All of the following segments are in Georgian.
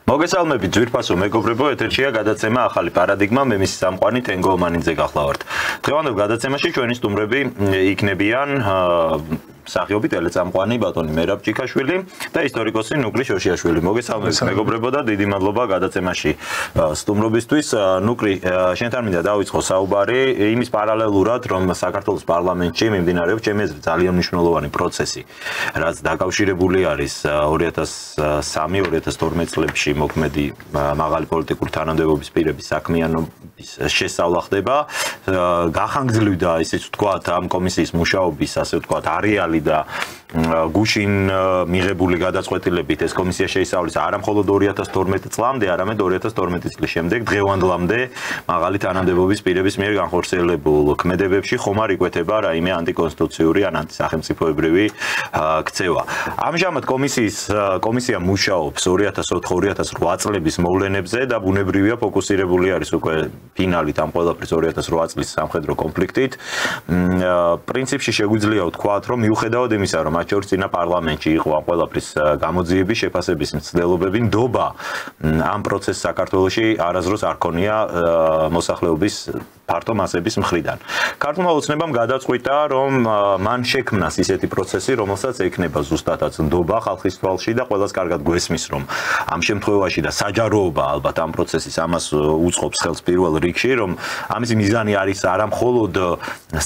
მოგესალმებით ძვირფასო მეგობრებო, ეთერშია გადაცემა ახალი პარადიგმა, მე მის სამყარო თენგო ომანიძე გახლავართ. დღევანდელ გადაცემაში ჩვენი სტუმრები იქნებიან სახიობი ტელეწამყვანი ბატონი მერაბ ჭიქაშვილი და ისტორიკოსი ნუკრი შოშიაშვილი. მოგესალმებით მეგობრებო და დიდი მადლობა გადაცემაში სტუმრობისთვის. ნუკრი, შენთან მინდა დავიწყო საუბარი იმის პარალელურად, რომ საქართველოს პარლამენტში მიმდინარეობს ჩემი აზრით ძალიან მნიშვნელოვანი პროცესი, რაც დაკავშირებული არის 2003-2012 წლებში მოქმედი მაღალი პოლიტიკური თანამდებობის პირების საქმიანობის შესწავლა ხდება. გახანგრძლივდა ისე ვთქვათ ამ კომისიის მუშაობის ასე ვთქვათ არეალი და გუშინ მიღებული გადაწყვეტილებით ეს კომისია შეისწავლის არა მხოლოდ 2012 წლამდე, არამედ 2012 წლის შემდეგ დღევანდლამდე მაღალი თანამდებობის პირების მიერ განხორციელებულ ქმედებებში ხომ არ იკვეთება რაიმე ანტიკონსტიტუციური ან ანტისახელმწიფოებრივი ქცევა. ამჟამად კომისია მუშაობს 2004-2008 წლების მოვლენებზე და ბუნებრივია ფოკუსირებული არის უკვე ფინალით ამ ყველაფრის 2008 წლის სამხედრო კონფლიქტით. პრინციპში შეგვიძლია ვთქვათ, რომ მიუხედავად იმისა, რომ მათ შორის წინა პარლამენტში იყო ამ ყველაფრის გამოძიების შეფასების მცდელობები, ნდობა ამ პროცესს საქართველოში არასდროს არ ქონია მოსახლეობის ფართო მასების მხრიდან. ქართულმა ოცნებამ გადაწყვიტა, რომ მან შექმნას ისეთი პროცესი, რომელსაც ექნება ზუსტადაც ნდობა ხალხის თვალში და ყველას კარგად გვესმის, რომ ამ შემთხვევაში და საჯაროობა ალბათ ამ პროცესის ამას უწყობს ხელს პირველ რიგში, რომ ამის მიზანი არის არა მხოლოდ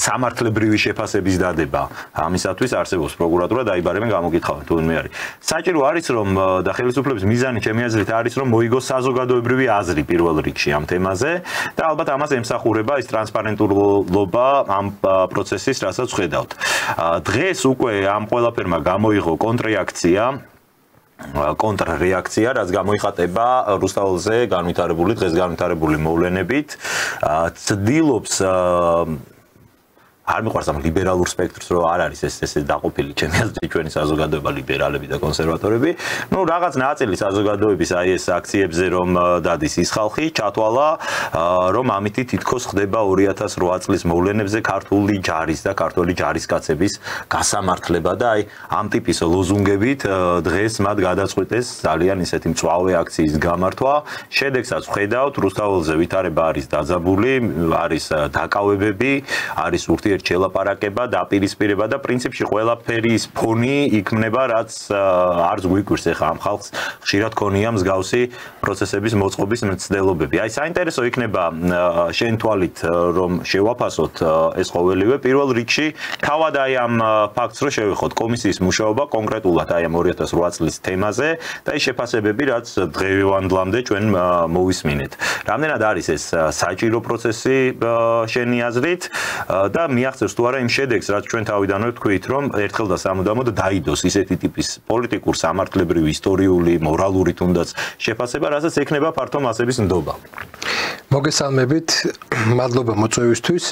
სამართლებრივი შეფასების დადება. ამისათვის არსებობს პროკურატურა დაიბარებენ გამოკითხავენ თუ მე არის. საჭირო არის რომ და ხელისუფლების მიზანი ჩემი აზრით არის რომ მოიგოს საზოგადოებრივი აზრი პირველ რიგში ამ თემაზე და ალბათ ამას ემსახურება ის ტრანსპარენტულობა ამ პროცესის, რასაც ვხედავთ. დღეს უკვე ამ ყველაფერმა გამოიღო კონტრრეაქცია, რაც გამოიხატება რუსთაველზე დღეს განვითარებული მოვლენებით, ცდილობს არ მიყვარს ამ ლიბერალურ სპექტრს, რომ არ არის ესე დაყოფილი ჩემი აზრით ჩვენი საზოგადოება ლიბერალები და კონსერვატორები. რაღაც ნაწილი საზოგადოების აი ეს აქციებზე რომ დადის ის ხალხი ჩათვალა, რომ ამითი თითქოს ხდება 2008 წლის მოვლენებზე ქართული ჯარის და ქართული ჯარისკაცების გასამართლება და აი ამ ტიპის ლოზუნგებით დღეს მათ გადაწყვიტეს ძალიან ისეთი მწვავე აქციის გამართვა. შედეგსაც ვხედავთ, რუსთაველზე ვითარება არის დაძაბული, არის დაკავებები, არის ურთიერთშელაპარაკება, დაპირისპირება და პრინციპში ყველაფერის ფონი იქმნება, რაც არც გვიკვირს ახლა ამ ხალხს ხშირად ქონია მსგავსი პროცესების მოწყობის მცდელობები. აი საინტერესო იქნება შენ თვალით რომ შევაფასოთ ეს ყოველივე პირველ რიგში თავად აი ამ ფაქტს რომ შევეხოთ კომისიის მუშაობა კონკრეტულად აი ამ 2008 წლის თემაზე და ის შეფასებები რაც დღევანდლამდე ჩვენ მოვისმინეთ. რამდენად არის ეს საჭირო პროცესი შენი აზრით და მიაღწევს თუ არა იმ შედეგს, რაც ჩვენ თავიდანვე ვთქვით, რომ ერთხელ და სამუდამოდ დაიდოს ისეთი ტიპის პოლიტიკურ, სამართლებრივი, ისტორიული, მორალური თუნდაც შეფასება, რასაც ექნება ფართო მასების ნდობა. მოგესალმებით, მადლობა მოწვევისთვის.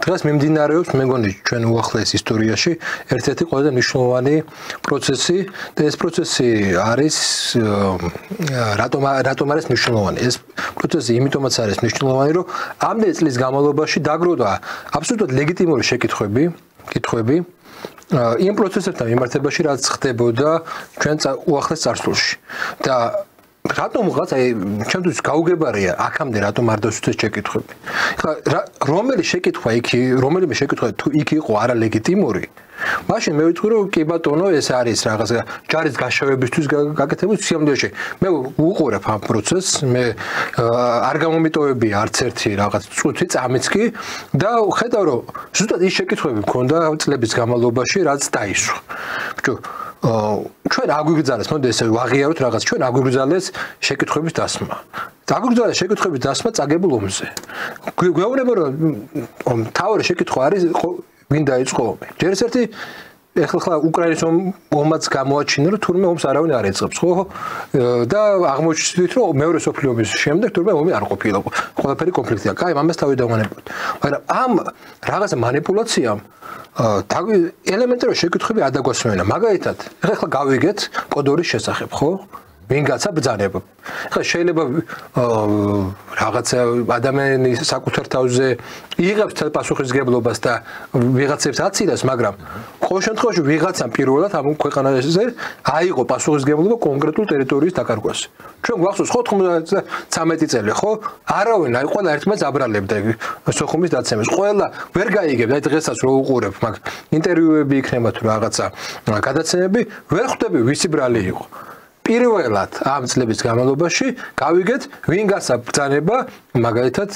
დღეს მიმდინარეობს, მე მგონი ჩვენ უახლოეს ისტორიაში ერთ-ერთი ყველაზე მნიშვნელოვანი პროცესი და ეს პროცესი არის რატომ არის მნიშვნელოვანი? ეს პროცესი იმიტომაც არის მნიშვნელოვანი, რომ ამდენი წლის განმავლობაში დაგროვდა აბსოლუტურად ლეგიტიმური კითხვები იმ პროცესებთან მიმართებაში, რაც ხდებოდა ჩვენ უახლეს წარსულში. და რატომ რაღაც აი ჩემთვის გაუგებარია აქამდე რატომ არ დასვით შეკითხვები. ხა რომელიმე შეკითხვა თუ იქ იყო არალეგიტიმური, მაშინ მე ვიტყვი რომ კი ბატონო ეს არის რაღაც ჯარის გაშავებისთვის გაკეთებული სიამოვნებაში. მე უყურებ ამ პროცესს, მე არ გამომიტოვებია არც ერთი რაღაც წუთი წამიც კი და ხედავ რომ ზუსტად ის შეკითხვები მქონდა წლების განმავლობაში, რაც დაისვა. ბიჭო ჩვენ აგვიგრძალეს, მოდი ესე ვაღიაროთ რაღაც, ჩვენ აგვიგრძალეს შეკითხვების დასმა. აგვიგრძალეს შეკითხვების დასმა წაგებულ ომზე. გვეუბნება რომ მთავარი შეკითხვა არის ვინ დაიწყო ომი. ჯერ ერთი ეხლა უკრაინის ომაც გამოაჩინა, რომ თურმე ომს არავინ არ ეწყებს, ხო? და აღმოჩნდით, რომ მეორე მსოფლიო ომის შემდეგ თურმე ომი არ ყოფილა. ყველაფერი კონფლიქტია. კაი, ამას თავი დავანებოთ. მაგრამ ამ რაღაცა манипуляციამ ელემენტარული შეკითხვები არ დაგვასვენა. მაგალითად, ეხლა გავიგეთ კოდორის შესახებ, ხო? ვინ გაცა ბრძანება. ხა შეიძლება რაღაცა ადამიანის საკუთარ თავზე იღებს პასუხისგებლობას და ვიღაცებს აცილებს, მაგრამ ყოველ შემთხვევაში ვიღაცამ პირველად ამ ქვეყანაზე აიღო პასუხისგებლობა კონკრეტულ ტერიტორიის დაკარგვაზე. ჩვენ გვახსოვს 93 წელი, ხო? არავინ აი ყველა ერთმანეთს აბრალებდა სოხუმის დაცემას. ყველა ვერ გაიგებდა, აი დღესაც რო უყურებ, მაგ ინტერვიუები იქნება თუ რაღაცა გადაცემები, ვერ ხვდები ვისი ბრალი იყო. პირველად ამ წლების განმავლობაში გავიგეთ ვინ გაცა ბრძანება მაგალითად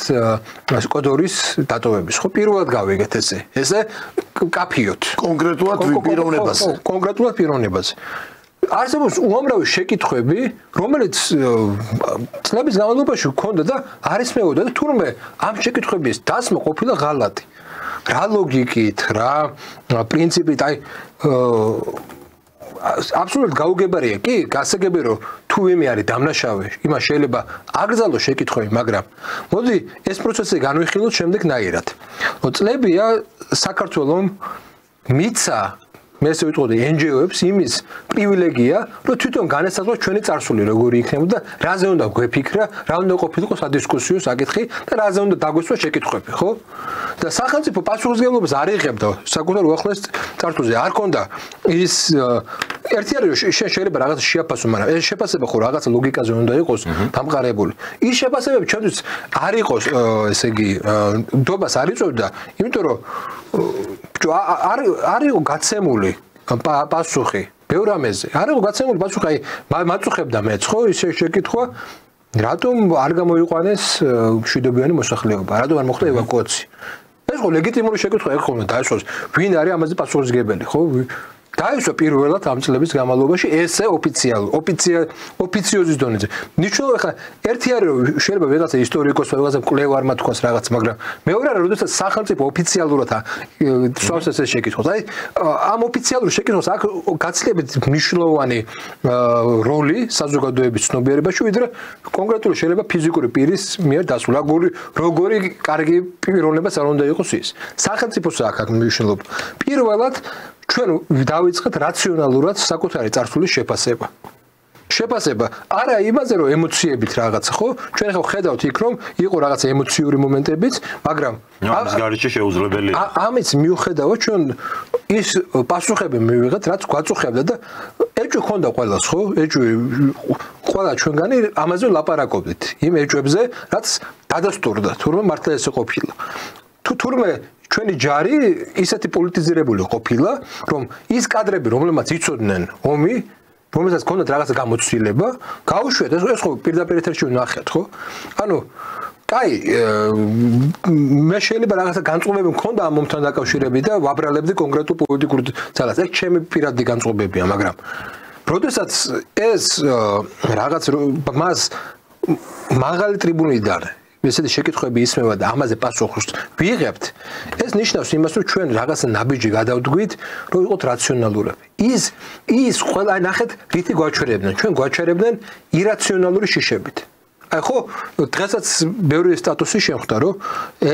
სკოდორის დატოვების ხო პირველად გავიგეთ ესე კაფიოთ კონკრეტულად პიროვნებაზე კონკრეტულად პიროვნებაზე არსებობს უამრავი შეკითხვები რომელიც წლების განმავლობაში გქონდა და არის მეუდა და თურმე ამ შეკითხვების დასმა ყოფილა ღალატი რა ლოგიკით რა პრინციპით აი აბსოლუტურად გაუგებარია კი გასაგები რომ თუ ვიმე არის დამნაშავე იმას შეიძლება აკრძალოს შეკითხვები მაგრამ მოდი ეს პროცესი განვიხილოთ შემდეგნაირად წლებია საქართველოს მიცა მე ესე ვიტყოდი NGO-ებს იმის პრივილეგია რომ თვითონ განესაზღვროს ჩვენი წარსული როგორი იქნებოდა და რაზე უნდა გვეფიქრა რა უნდა ყოფილიყო სადისკუსიო საკითხი და რაზე უნდა დაგვესვა შეკითხვები ხო და სახელმწიფო პასუხისმგებლობას არ იღებდა საკუთარ უახლოეს წარსულზე არ ქონდა ის ერთი არის შენ შეიძლება რაღაც შეაფასო მაგრამ ეს შეფასება ხო რაღაც ლოგიკაზე უნდა იყოს დამყარებული ის შეფასებები ჩვენთვის არ იყოს ესე იგი დობას არ იწევდა იმიტომ რომ არ იყო გაცემული პასუხი ბევრ ამაზე არ იყო გაცემული პასუხი აი მაწუხებდა მეც ხო ის შეკითხვა რატომ არ გამოიყვანეს მშვიდობიანი მოსახლეობა რატომ არ მოხდა ევაკუაცია ეს ხო ლეგიტიმური შეკითხვა ეხლა დაისვას ვინ არის ამაზე პასუხისმგებელი ხო დაისვა პირველად ამ წლების განმავლობაში ესე ოფიციოზის დონეზე ნიშნავს ახლა ერთი არის რომ შეიძლება ვიღაცა ისტორიკოსი ვიღაცა მკვლევარმა თქვას რაღაც მაგრამ მეორე არის როდესაც სახელმწიფო ოფიციალურად სვავს ეს შეკითხვას აი ამ ოფიციალურ შეკითხვას აქ გაცილებით მნიშვნელოვანი როლი საზოგადოების ცნობიერებაში ვიდრე კონკრეტული შეიძლება ფიზიკური პირის მიერ დასვლა როგორი კარგი პიროვნება არ უნდა იყოს ის სახელმწიფოს აქ მნიშვნელობა პირველად ჩვენ დავიწყეთ რაციონალურად საკუთარი წარსულის შეფასება. შეფასება არა იმაზე რომ ემოციებით რაღაცა ხო? ჩვენ ახლა ხედავთ იქ რომ იყო რაღაცა ემოციური მომენტებიც, მაგრამ ამის გარეშე შეუძლებელია. ამის მიუხედავად ჩვენ ის პასუხები მივიღეთ, რაც გვაწუხებდა და ეჭვი ხონდა ყველას ხო? ეჭვი ყველა ჩვენგანი ამაზე ლაპარაკობდით. იმ ეჭვებზე, რაც დადასტურდა, თურმე მართლა ესე ყოფილა. თურმე ჩვენი ჯარი ისეთი პოლიტიზირებული ყოფილა, რომ ის კადრები, რომლებმაც იცოდნენ ომი, რომელსაც ჰქონდათ რაღაცა გამოცდილება, გაუშვათ, ეს ხო პირდაპირ ეთერში ვნახეთ, ხო? ანუ კაი, მე შეიძლება რაღაცა განწყობები მქონდა ამ მომთან დაკავშირებით და ვაბრალებდი კონკრეტულ პოლიტიკურ ძალას. ეს ჩემი პირადი განწყობებია, მაგრამ როდესაც ეს რაღაც მას მაღალი ტრიბუნიდან ესეთი შეკითხვები ისმევა და ამაზე პასუხს ვიღებთ ეს ნიშნავს იმას რომ ჩვენ რაღაცა ნაბიჯი გადავდგით რომ იყოთ რაციონალურები ის ყველა აი ნახეთ რითი გვაჩვენებდნენ ჩვენ გვაჩვენებდნენ ირაციონალური შიშებით აი ხო დღესაც ბევრი სტატუსი შემხვდა რომ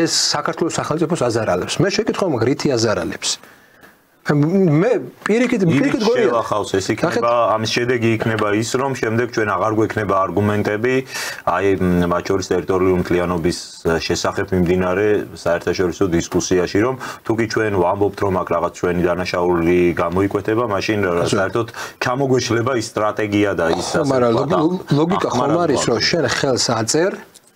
ეს საქართველოს სახელმწიფოს აზარალებს მე შეკითხვა მაგ რითი აზარალებს მე პირიქით გორია ახავს ეს იქნება ამის შედეგი იქნება ის რომ შემდეგ ჩვენ აღარ გვექნება არგუმენტები აი მათ შორის ტერიტორიული მთლიანობის შესახებ მიმდინარე საერთაშორისო დისკუსიაში რომ თუკი ჩვენ ვამბობთ რომ აქ რაღაც ჩვენი დანაშაული გამოიკვეთება მაშინ საერთოდ ჩამოგვეშლება ის სტრატეგია და ის ასე ლოგიკა ხომ არის რომ შენ ხელს აწერ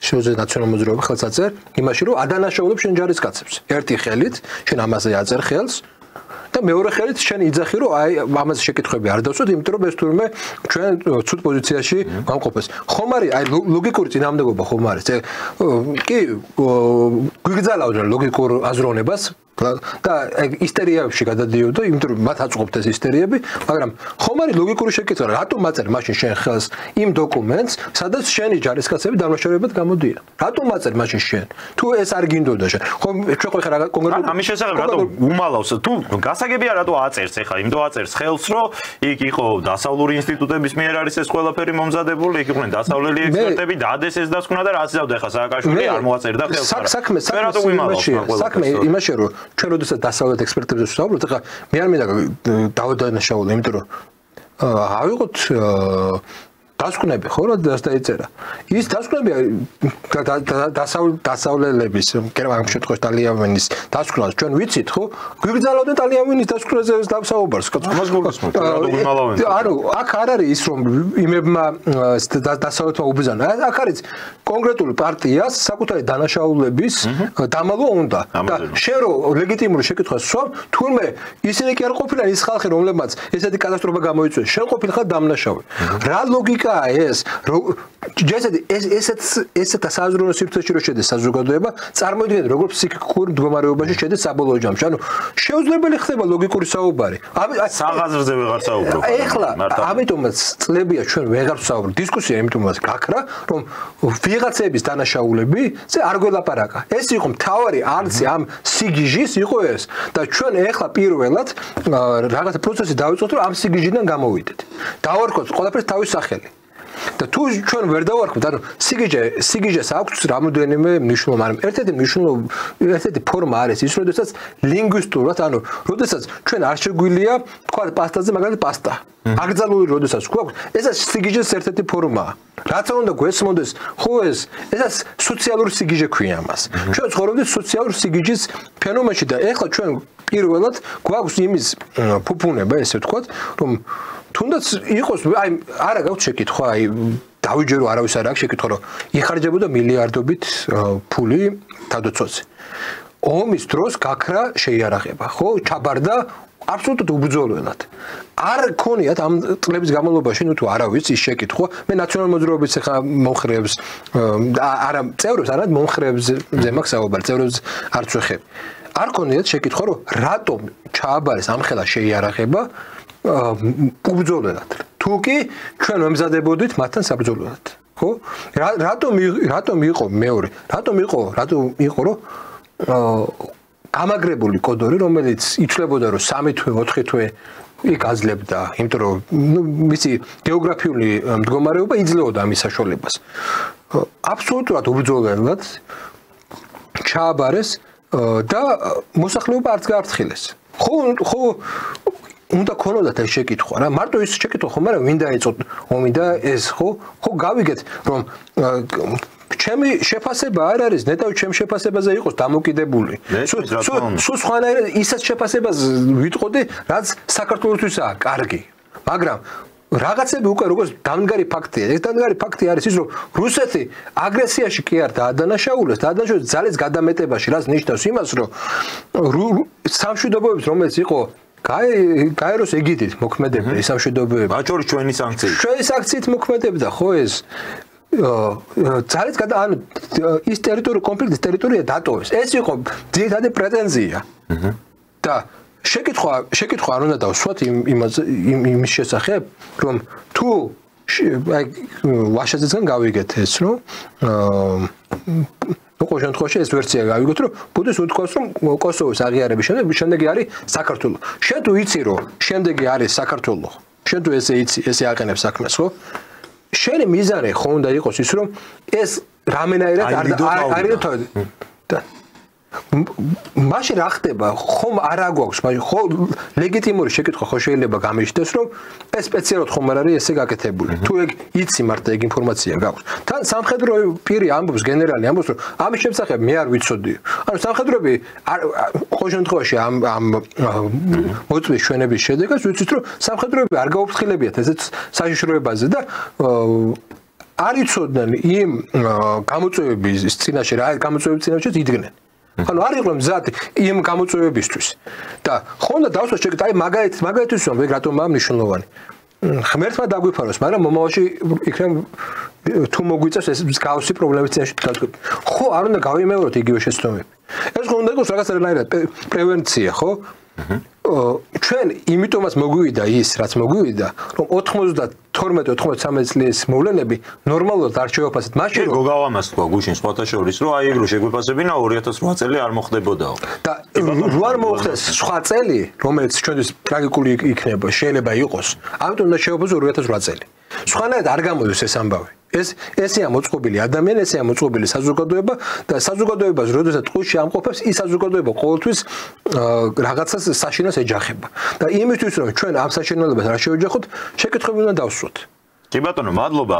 შოზე ნაციონალურ მოძრაობა ხელს აწერ იმაში რომ ადანაშაულებს შენ ჯარისკაცებს ერთი ხელით შენ ამაზე აწერ ხელს და მეორე ხელით შენ იძახი რომ აი ამაზე შეკითხვები არ დავსვათ იმიტომ რომ ეს თურმე ჩვენ ცუდ პოზიციაში გამყოფეს ხომ არის აი ლოგიკური წინააღმდეგობა ხომ არის კი გვიგზავნავდნენ ლოგიკურ აზროვნებას და ისტერიაში გადადიოდა იმიტომ რომ მათ აწყობთ ეს ისტერიები მაგრამ ხომ არის ლოგიკური შეკითხვა რატომ მაწერ მაშინ შენ ხელს იმ დოკუმენტს სადაც შენი ჯარისკაცები დამნაშავეებად გამოდიან რატომ მაწერ მაშინ შენ თუ ეს არ გინდოდა შენ ხომ ჩვენ ხო ხარ კონკრეტულად ამის შესახებ რატომ უმალავს თუ გასაგებია რატო აწერს ეხა იმიტომ აწერს ხელს რომ იქ იყო დასავლური ინსტიტუტების მიერ არის ეს ყველაფერი მომზადებული იქ იყვნენ დასავლელი ექსპერტები დადეს ეს დასკვნა და რაც დავდა ეხა სააკაშვილი არ მოაწერდა ხელს საქმე იმაში რომ ჩვენ როდესაც დასავლეთ ექსპერტებზე ვსაუბრობთ, ახლა მე არ მინდა დავადანაშაულო, იმიტომ რომ ავიღოთ დასკვნები ხო რა დაიწერა. ის დასკვნები დასავლელების ამ შემთხვევაში ტალიამინის დასკვნას ჩვენ ვიცით ხო? გვიგზავნოდნენ ტალიამინის დასკვნაზე დავსაუბარს. ამას გულისხმობთ რა დოგმალავენ. ანუ აქ არ არის ის რომ იმებმა დასავლეთმა უბრძანა. აქ არის კონკრეტული პარტიას საკუთარი დანაშაულების დამალვა უნდა. და შენ რო ლეგიტიმური შეკითხვას სვამ, თურმე ისინი კი არ ყოფილან ის ხალხი რომლებმაც ესეთი კატასტროფა გამოიწვია. შენ ყოფილხარ დამნაშავე. რა ლოგიკაა ეს? ესეთ საზრუნო სივრცეში რო შედეს საზოგადოება, წარმოიდგინეთ როგორ ფსიქიკურ მდგომარეობაში შედეს საბოლოო ჯამში. ანუ შეუძლებელი ხდება ლოგიკური საუბარი. საღაზრზე ვეღარ საუბრობ. ეხლა ამიტომაც წლებია ჩვენ ვეღარ ვსაუბრობ. დისკუსია იმიტომაც გაქრა, რომ ვიღაცების დანაშაულები ზე არ გველაპარაკა. ეს იყო მთავარი არცი ამ სიგიჟის იყო ეს და ჩვენ ეხლა პირველად რაღაცა პროცესი დავიწყოთ, რომ ამ სიგიჟიდან გამოვიდეთ. დავარქოთ ყველაფერს თავის სახელი. და თუ ჩვენ ვერ დავარქოთ, ანუ სიგიჟეს აქვს რამოდენიმე მნიშვნელობა, მაგრამ ერთ-ერთი ფორმა არის ის, როდესაც ლინგვისტურად, ანუ როდესაც ჩვენ არ შეგვიძლია თქვა პასტაზე მაგალითად პასტა. აკრძალული როდესაც გვაქვს, ეს სიგიჟეს ერთ-ერთი ფორმაა. რაც უნდა გვესმოდეს, ხო ეს სოციალური სიგიჟე ქვია ამას. ჩვენ ცხოვრობთ სოციალურ სიგიჟის ფენომენში და ეხლა ჩვენ პირველად გვაქვს იმის ფუფუნება, ესე ვთქვათ, რომ თუნდაც იყოს, აი არა გაქვს შეკითხვა, აი დავიჯერო არავის არ აქვს შეკითხვა, რომ იხარჯებოდა მილიარდობით ფული თავდაცვაზე. ომის დროს გაქრა შეიარაღება, ხო, ჩაბარდა აბსოლუტურად უბრძოლველად. არ ქონიათ ამ წლების განმავლობაში, თუ არა ვიცი ის შეკითხვა, მე ნაციონალურ მოძრაობის ახლა მომხრეებს არა წევრებს, არა მომხრეებზე მაქვს საუბარი, წევრებს არც ვეხები. არ ქონიათ შეკითხვა, რომ რატომ ჩააბარეს ამხელა შეიარაღება უბრძოლველად. თუ კი ჩვენ ვემზადებოდით მათთან საბრძოლველად, ხო? რატომ იყო მეორე? რატომ იყო რომ გამაგრებული კოდორი, რომელიც იცვლებოდა რომ 3 თვე, 4 თვე იქ აძლევდა, იმიტომ რომ მისი გეოგრაფიული მდგომარეობა იძლეოდა ამის საშუალებას. აბსოლუტურად უბრძოლველად ჩააბარეს და მოსახლეობა არც გააფრთხილეს. ხო უნდა ქონოდათ ეს შეკითხვა რა, მარტო ის შეკითხვა ხომ არა, ვინ დაეწყო ომი და ეს ხო გავიგეთ რომ ჩემი შეფასება არ არის, ნეტავით ჩემ შეფასებაზე იყოს დამოკიდებული. სულ სხვანაირად ისაც შეფასებას ვიტყოდი, რაც საქართველოსთვისაა კარგი. მაგრამ რაღაცები უკვე როგორც დამდგარი ფაქტია. ეს დამდგარი ფაქტი არის ის, რომ რუსეთი აგრესიაში კი არ დაადანაშაულეს, დაადანაშაულეს ძალის გადამეტებაში, რაც ნიშნავს იმას, რომ სამშვიდობოების რომელიც იყო გაეროს ეგიდით მოქმედებდა ეს სამშვიდობოები. მათ შორის ჩვენი სანქციები. ჩვენი სანქციით მოქმედებდა, ხო ეს ძალით ანუ ის კონფლიქტის ტერიტორია დატოვეს. ეს იყო ძირითადი პრეტენზია. და შეკითხვა არ უნდა დავსვათ იმის შესახებ, რომ თუ აი ვაშაძესგან გავიგეთ ეს, რომ ყოველ შემთხვევაში ეს ვერსია გავიგოთ, რომ ბუდეს უთქვას, რომ კოსოვოს აღიარების შემდეგი არის საქართველო. შენ თუ იცი, რომ შემდეგი არის საქართველო, შენ თუ ესე აყენებს საქმეს, ხო? შენი მიზანი ხო უნდა იყოს ის, რომ ეს რამენაირად არ არის და მაშინ რა ხდება? ხომ არა გვაქვს, მაგრამ ხო ლეგიტიმური შეკითხვა ხო შეიძლება გამიშდეს, რომ ეს სპეციალურად ხომ არ არის ესე გაკეთებული. თუ ეგ იცი მარტო ეგ ინფორმაცია გაქვს. თან სამხედრო პირი ამბობს, გენერალი ამბობს, რომ ამის შესახებ მე არ ვიცოდიო. ანუ სამხედროები ყოველ შემთხვევაში ამ მოწმის ჩვენების შედეგად ვიცით, რომ სამხედროები არ გაუფრთხილებიათ ესეთ საშიშროებაზე და არ იცოდნენ იმ გამოწვევების წინაშე რა გამოწვევების წინაშე იდგნენ. ანუ არ იყო მზად იმ გამოწვევებისთვის და ხონდა დავსვათ შეკითხვა, აი მაგალითის რომ ეგ რატომ მნიშვნელოვანი. ღმერთმა დაგვიფაროს, მაგრამ მომავალში იქნებ თუ მოგვიწევს ეს მსგავსი პრობლემების წინაშე დაწყება. ხო, არ უნდა გავიმეოროთ იგივე შეცდომები. ეს ხო უნდა იყოს რაღაცნაირად პრევენცია, ხო? ჩვენ იმიტომაც მოგვივიდა ის, რაც მოგვივიდა, რომ 92-93 წლის მოვლენები ნორმალურად არ შევაფასეთ. მაშინ რომ გოგავამას თქვა გუშინ სხვათა შორის, რომ აი ეგ რო შეგვიფასებინა 2008 წელი არ მოხდებოდაო. და რო არ მოხდეს სხვა წელი, რომელიც ჩვენთვის ტრაგიკული იქნება, შეიძლება იყოს. ამიტომ უნდა შევაფასოთ 2008 წელი. სხვანაირად არ გამოდის ეს ამბავი. ესეა მოწყობილი ადამიანი, ესეა მოწყობილი საზოგადოება და საზოგადოებას როდესაც ტყუში ამყოფებს, ის საზოგადოება ყოველთვის რაღაცას საშინას ეჯახება. და იმისთვის რომ ჩვენ ამ საშინელებას არ შევეჯახოთ, შეკითხვები უნდა დავსვათ. კი ბატონო, მადლობა.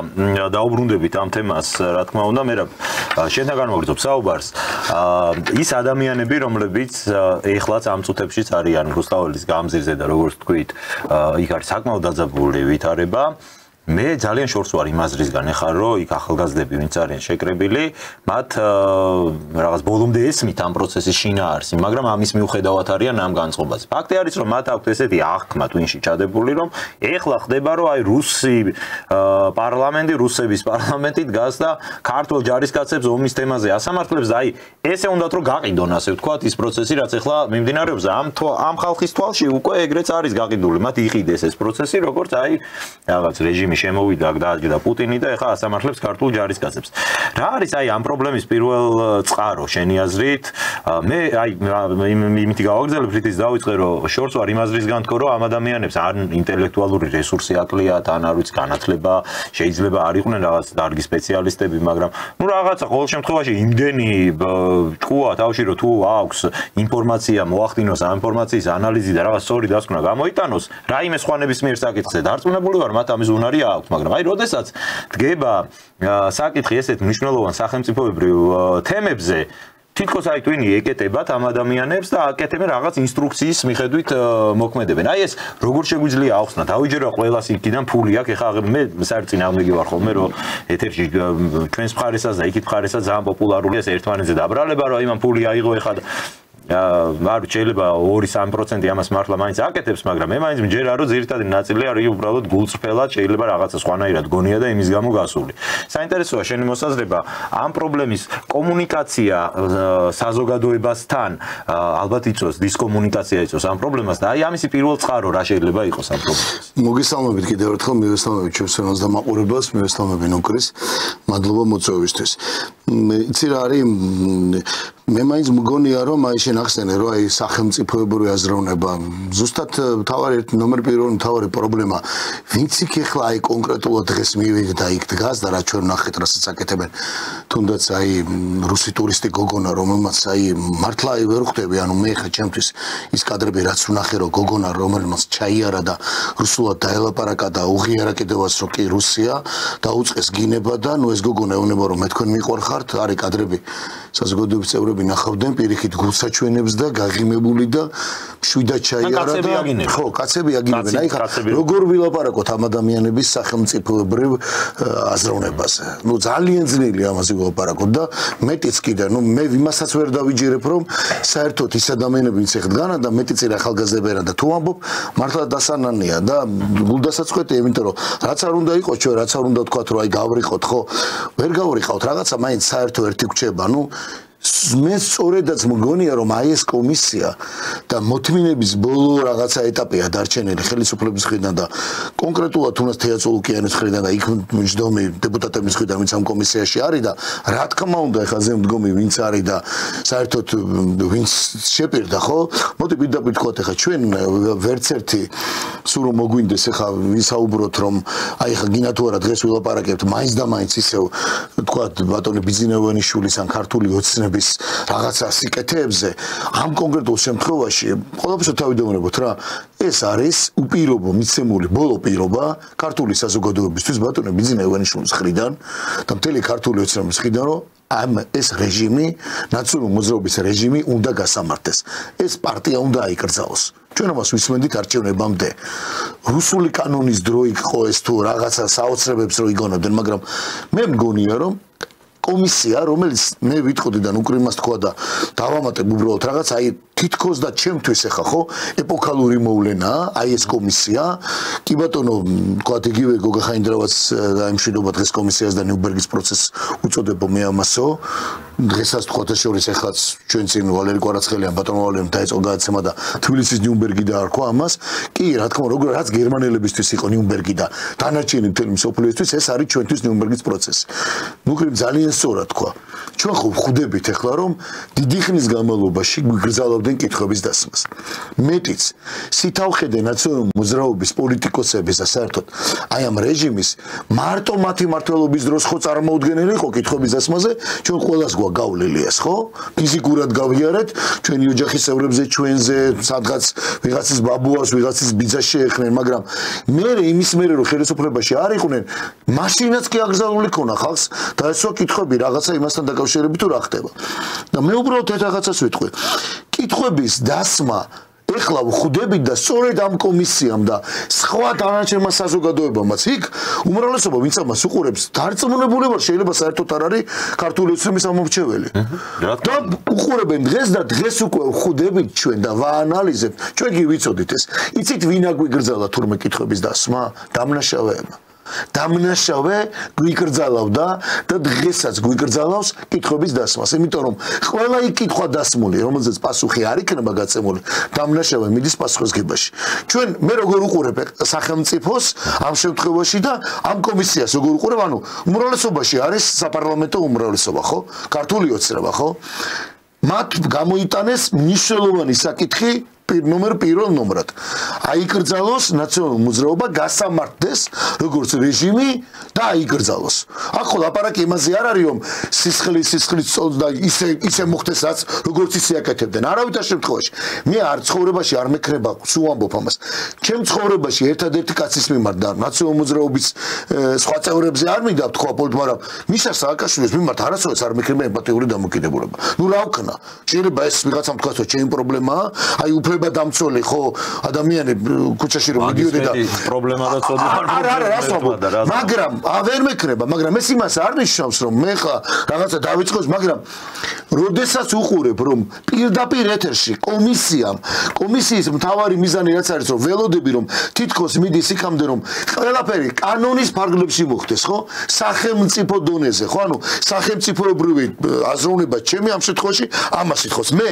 დაუბრუნდებით ამ თემას, რა თქმა უნდა, მე შენთან განმოვგრძობ საუბარს. ის ადამიანები, რომლებიც ეხლაც ამ წუთებშიც არიან რუსთაველის გამზირზე და როგორც თქვით, იქ არის საკმაოდ დაძაბული ვითარება. მე ძალიან შორს ვარ იმ აზრისგან, ეხლა რომ იქ ახალგაზრდები ვინც არიან შეკრებილი, მათ რაღაც ბოლომდე ესმით ამ პროცესის შინაარსი, მაგრამ ამის მიუხედავად არიან ამ განწყობაზე. ფაქტი არის, რომ მათ აქვთ ესეთი აღქმა twin-ში ჩადებული, რომ ეხლა ხდება, რომ აი რუსი პარლამენტი, რუსების პარლამენტი დგას და ქართულ ჯარისკაცებს ომის თემაზე ასამართლებს და აი ესე უნდათ რომ გაყიდონ, ასე ვთქვათ, ის პროცესი, რაც ეხლა მიმდინარეობს. ამ ხალხის თვალში უკვე ეგრეც არის გაყიდული, მათ იყიდეს ეს პროცესი, როგორც აი რაღაც რეჟიმი შემოვიდა დააჯდა პუტინი და ეხლა ასამართლებს ქართულ ჯარისკაცებს. რა არის აი ამ პრობლემის პირველ წყარო შენი აზრით? მე აი იმითი გავაგრძელებ, რითიც დავიწყე, რომ შორს ვარ იმ აზრისგან თქო, რომ ამ ადამიანებს ან ინტელექტუალური რესურსი აკლიათ, ან არ ვიცი განათლება, შეიძლება არ იყვნენ რაღაც დარგის სპეციალისტები, მაგრამ ნუ რაღაცა ყოველ შემთხვევაში იმდენი ჭკუა თავში, რომ თუ აქვს ინფორმაცია, მოახდინოს ამ ინფორმაციის ანალიზი და რაღაც სწორი დასკვნა გამოიტანოს, რაიმე სხვა ნებისმიერ საკითხზე დარწმუნებული ვარ, მათ ამის უნარი აქვს, მაგრამ აი როდესაც დგება საკითხი ესეთ მნიშვნელოვან სახელმწიფოებრივ თემებზე, თითქოს აი twin-ი ეკეტებათ ამ ადამიანებს და აკეთებენ რაღაც ინსტრუქციის მიხედვით მოქმედებენ. აი ეს როგორ შეგვიძლია ახსნა? დავიჯერო ყველას იქიდან ფული აქვს, ეხლა მე საერთოდ წინააღმდეგი ვარ ხოლმე, რომ ეთერში ჩვენს მხარესაც და იქით მხარესაც ძალიან პოპულარულია ეს ერთმანეთზე დაბრალება, რომ იმან ფული აიღო ეხლა არ შეიძლება 2-3% ამას მართლა მაინც აკეთებს, მაგრამ მე მაინც მჯერა რომ ძირითადი ნაწილი არის უბრალოდ გულწრფელად შეიძლება რაღაცა სხვანაირად გონია და იმის გამო გასული. საინტერესოა შენი მოსაზრება ამ პრობლემის კომუნიკაცია საზოგადოებასთან ალბათ იწვევს დისკომუნიკაცია იწვევს ამ პრობლემას და აი ამისი პირველ წყარო რა შეიძლება იყოს ამ პრობლემას. მოგესალმებით კიდევ ერთხელ, მივესალმებით ჩვენს ფენას და მაყურებელს, მივესალმებით ნოკრის. მადლობა მოწვევისთვის. იცი რა არის მე მაინც მგონია რომ აი შენ ახსენე რომ აი სახელმწიფოებრივი აზროვნება ზუსტად ნომერ პირველი მთავარი პრობლემა ვინც იქ ახლა აი კონკრეტულად დღეს მივიდა იქ დგას და რა ჩვენ ნახეთ რასაც აკეთებენ თუნდაც აი რუსი ტურისტი გოგონა რომელმაც აი მართლა აი ვერ ხვდები ანუ მე ხა ჩემთვის ის კადრები რაც ვნახე რომ გოგონა რომელმაც ჩაიარა და რუსულად დაელაპარაკა და უღიარა კიდევაც რომ კი რუსია დაუწყეს გინება და ნუ ეს გოგონა ეუბნება რომ მე თქვენ მიყვარხართ არის კადრები საზოგადოების წევრები ნახავდნენ პირიქით გულსაჩვენებს და გაღიმებული და შვიდად ჩაიარა და ხო კაცები აგინებენ აი ხა როგორ ვილაპარაკოთ ამ ადამიანების სახელმწიფოებრივ აზროვნებაზე ნუ ძალიან ძნელი ამაზე ვილაპარაკოთ და მეტიც კიდე ნუ მე იმასაც ვერ დავიჯერებ რომ საერთოდ ის ადამიანები ვინც ეხდგანა და მეტიც რა ახალგაზრდები და თუ ამბობ მართლა დასანანია და გულდასაწყვეტია იმიტომ რომ რაც არ უნდა იყოს ჩვენ რაც არ უნდა თქვათ რომ აი გავრიყოთ ხო ვერ გავრიყავთ რაღაცა მაინც საერთო ერთი გრჩება ნუ მე სწორედაც მგონია რომ აი ეს კომისია და მოთმინების ბოლო რაღაცა ეტაპია დარჩენილი ხელისუფლების მხრიდან და კონკრეტულად თუნდაც თეატრულკიანის მხრიდან და იქ მჯდომი დეპუტატების მხრიდან ვინც ამ კომისიაში არის და რა თქმა უნდა ეხლა ზემდგომი ვინც არის და საერთოდ ვინც შეპირდა ხო მოდი პირდაპირ თქვათ ეხლა ჩვენ ვერც ერთი სულ რომ მოგვინდეს ეხლა ვისაუბროთ რომ აი ეხლა გინათ თუ არა დღეს ვილაპარაკებთ მაინც და მაინც ისევ თქვათ ბატონი ბიძინევანიშვილის ან ქართული ოცნების რაღაცა სიკეთეებზე ამ კონკრეტულ შემთხვევაში ყველაფერს თავიდანვებოთ რა ეს არის უპირობო მიცემული ბოლო პირობა ქართული საზოგადოებისთვის ბატონი ბიძინევანიშვილის მხრიდან და მთელი ქართული ოცნების მხრიდან რომ ამ ეს რეჟიმი ნაციონალური მოძრაობის რეჟიმი უნდა გასამართეს ეს პარტია უნდა აიკრძალოს ჩვენ ამას ვისმენდით არჩევნებამდე რუსული კანონის დრო იყო ეს თუ რაღაცა საოცრებებს რო იგონებდნენ მაგრამ მე მგონია რომ კომისია რომელიც მე ვიტყოდი და უკრ იმას თქვა და დავამატებ უბრალოდ რაღაც აი თითქოს და ჩემთვის ახლა ხო ეპოქალური მოვლენაა აი ეს კომისია კი ბატონო თქვა იგივე გოგა ხაინდრავაც დაიმშვიდობა დღეს კომისიას და ნიურნბერგის პროცესს უწოდებო მე ამასო დღესაც თქვა შორის ახლაც ჩვენ წინ ვალერი კვარაცხელიან ბატონო ვალერიმ დაიწყო გადაცემა და თბილისის ნიურნბერგი დაარქვა ამას კი რა თქმა უნდა რაც გერმანელებისთვის იყო ნიურნბერგი და დანარჩენი მთელი მსოფლიოსთვის ეს არის ჩვენთვის ნიურნბერგის პროცესი ნუქრიმ ძალიან სწორად თქვა ჩვენ ხო ხვდებით ახლა რომ დიდი ხნის განმავლობაში გგრძელობდნენ კითხვების დასმას მეტიც სითავხედე ნაციონალური მოძრაობის პოლიტიკოსების და საერთოდ აი ამ რეჟიმის მარტო მათი მმართველობის დროს ხო წარმოუდგენელი იყო კითხვების დასმაზე ჩვენ ყველას ნაცვლად გავლელიას, ხო? ფიზიკურად გავიარეთ, ჩვენი ოჯახის წევრებზე, ჩვენზე, სადღაც ვიღაცის ბაბუას, ვიღაცის ბიძას შეეხნენ, მაგრამ იმის მერე რომ ხელისუფლებაში არ იყვნენ, მაშინაც კი აკრძალული ქონა ხალხს და ესო კითხვები რაღაცა იმასთან დაკავშირებით თუ რა ხდება. და მე უბრალოდ ერთ რაღაცას ვიტყვი. კითხვების დასმა ეხლა ვხვდებით და სწორედ ამ კომისიამ და სხვა დანარჩენმა საზოგადოებამაც იქ უმრავლესობა ვინც ამას უყურებს დარწმუნებული ვარ შეიძლება საერთოდ არ არის ქართული ოცნების ამორჩეველი და უყურებენ დღეს და დღეს უკვე ვხვდებით ჩვენ და ვაანალიზებთ ჩვენ კი ვიცოდით ეს იცით ვინ აგვიგრძალა თურმე კითხვების დასმა დამნაშავეებმა დამნაშავე გვიგრძალავდა და დღესაც გვიგრძალავს კითხვების დასმას. იმიტომ რომ ყველა კითხვა დასმული, რომელზეც პასუხი არ იქნება გაცემული, დამნაშავე მიდის პასუხისგებაში. ჩვენ მე როგორ უყურებ სახელმწიფოს ამ შემთხვევაში და ამ კომისიას როგორ უყურებ, ანუ უმრავლესობაში არის საპარლამენტო უმრავლესობა, ხო? ქართული ოცნება, ხო? მათ გამოიტანეს მნიშვნელოვანი საკითხი პირველ ნომრად. აიკრძალოს ნაციონალური მოძრაობა, გასამართდეს როგორც რეჟიმი და აიკრძალოს. აქ ხო ლაპარაკი იმაზე არ არის რომ სისხლის წოლს და ისე მოხდეს რაც როგორც ისე აკეთებდნენ. არავითარ შემთხვევაში. მე არ ცხოვრებაში არ მექნება, სულ ამბობ ამას. ჩემ ცხოვრებაში ერთადერთი კაცის მიმართ და ნაციონალური მოძრაობის სხვა წევრებზე არ მინდა თქვა პოლიტ, მაგრამ მიშა სააკაშვილის მიმართ არასოდეს არ მექნება ემპათიური დამოკიდებულება. ნუ რა ვქნა? შეიძლება ეს ვიღაცამ თქვას რომ ჩემი პრობლემაა, აი უფლება დამცველი ხო ადამიანები ქუჩაში რომ მიდიოდნენ და პრობლემა და ცოდვა მაგრამ ვერ მექნება, მაგრამ ეს იმას არ ნიშნავს რომ მე ხა რაღაცა დავიწყოს, მაგრამ როდესაც უყურებ რომ პირდაპირ ეთერში კომისიის მთავარი მიზანი რაც არის რომ ველოდები რომ თითქოს მიდის იქამდე რომ ყველაფერი კანონის ფარგლებში მოხდეს, ხო? სახელმწიფო დონეზე, ხო? ანუ სახელმწიფოებრივი აზროვნება ჩემი ამ შემთხვევაში ამას ითხოვს. მე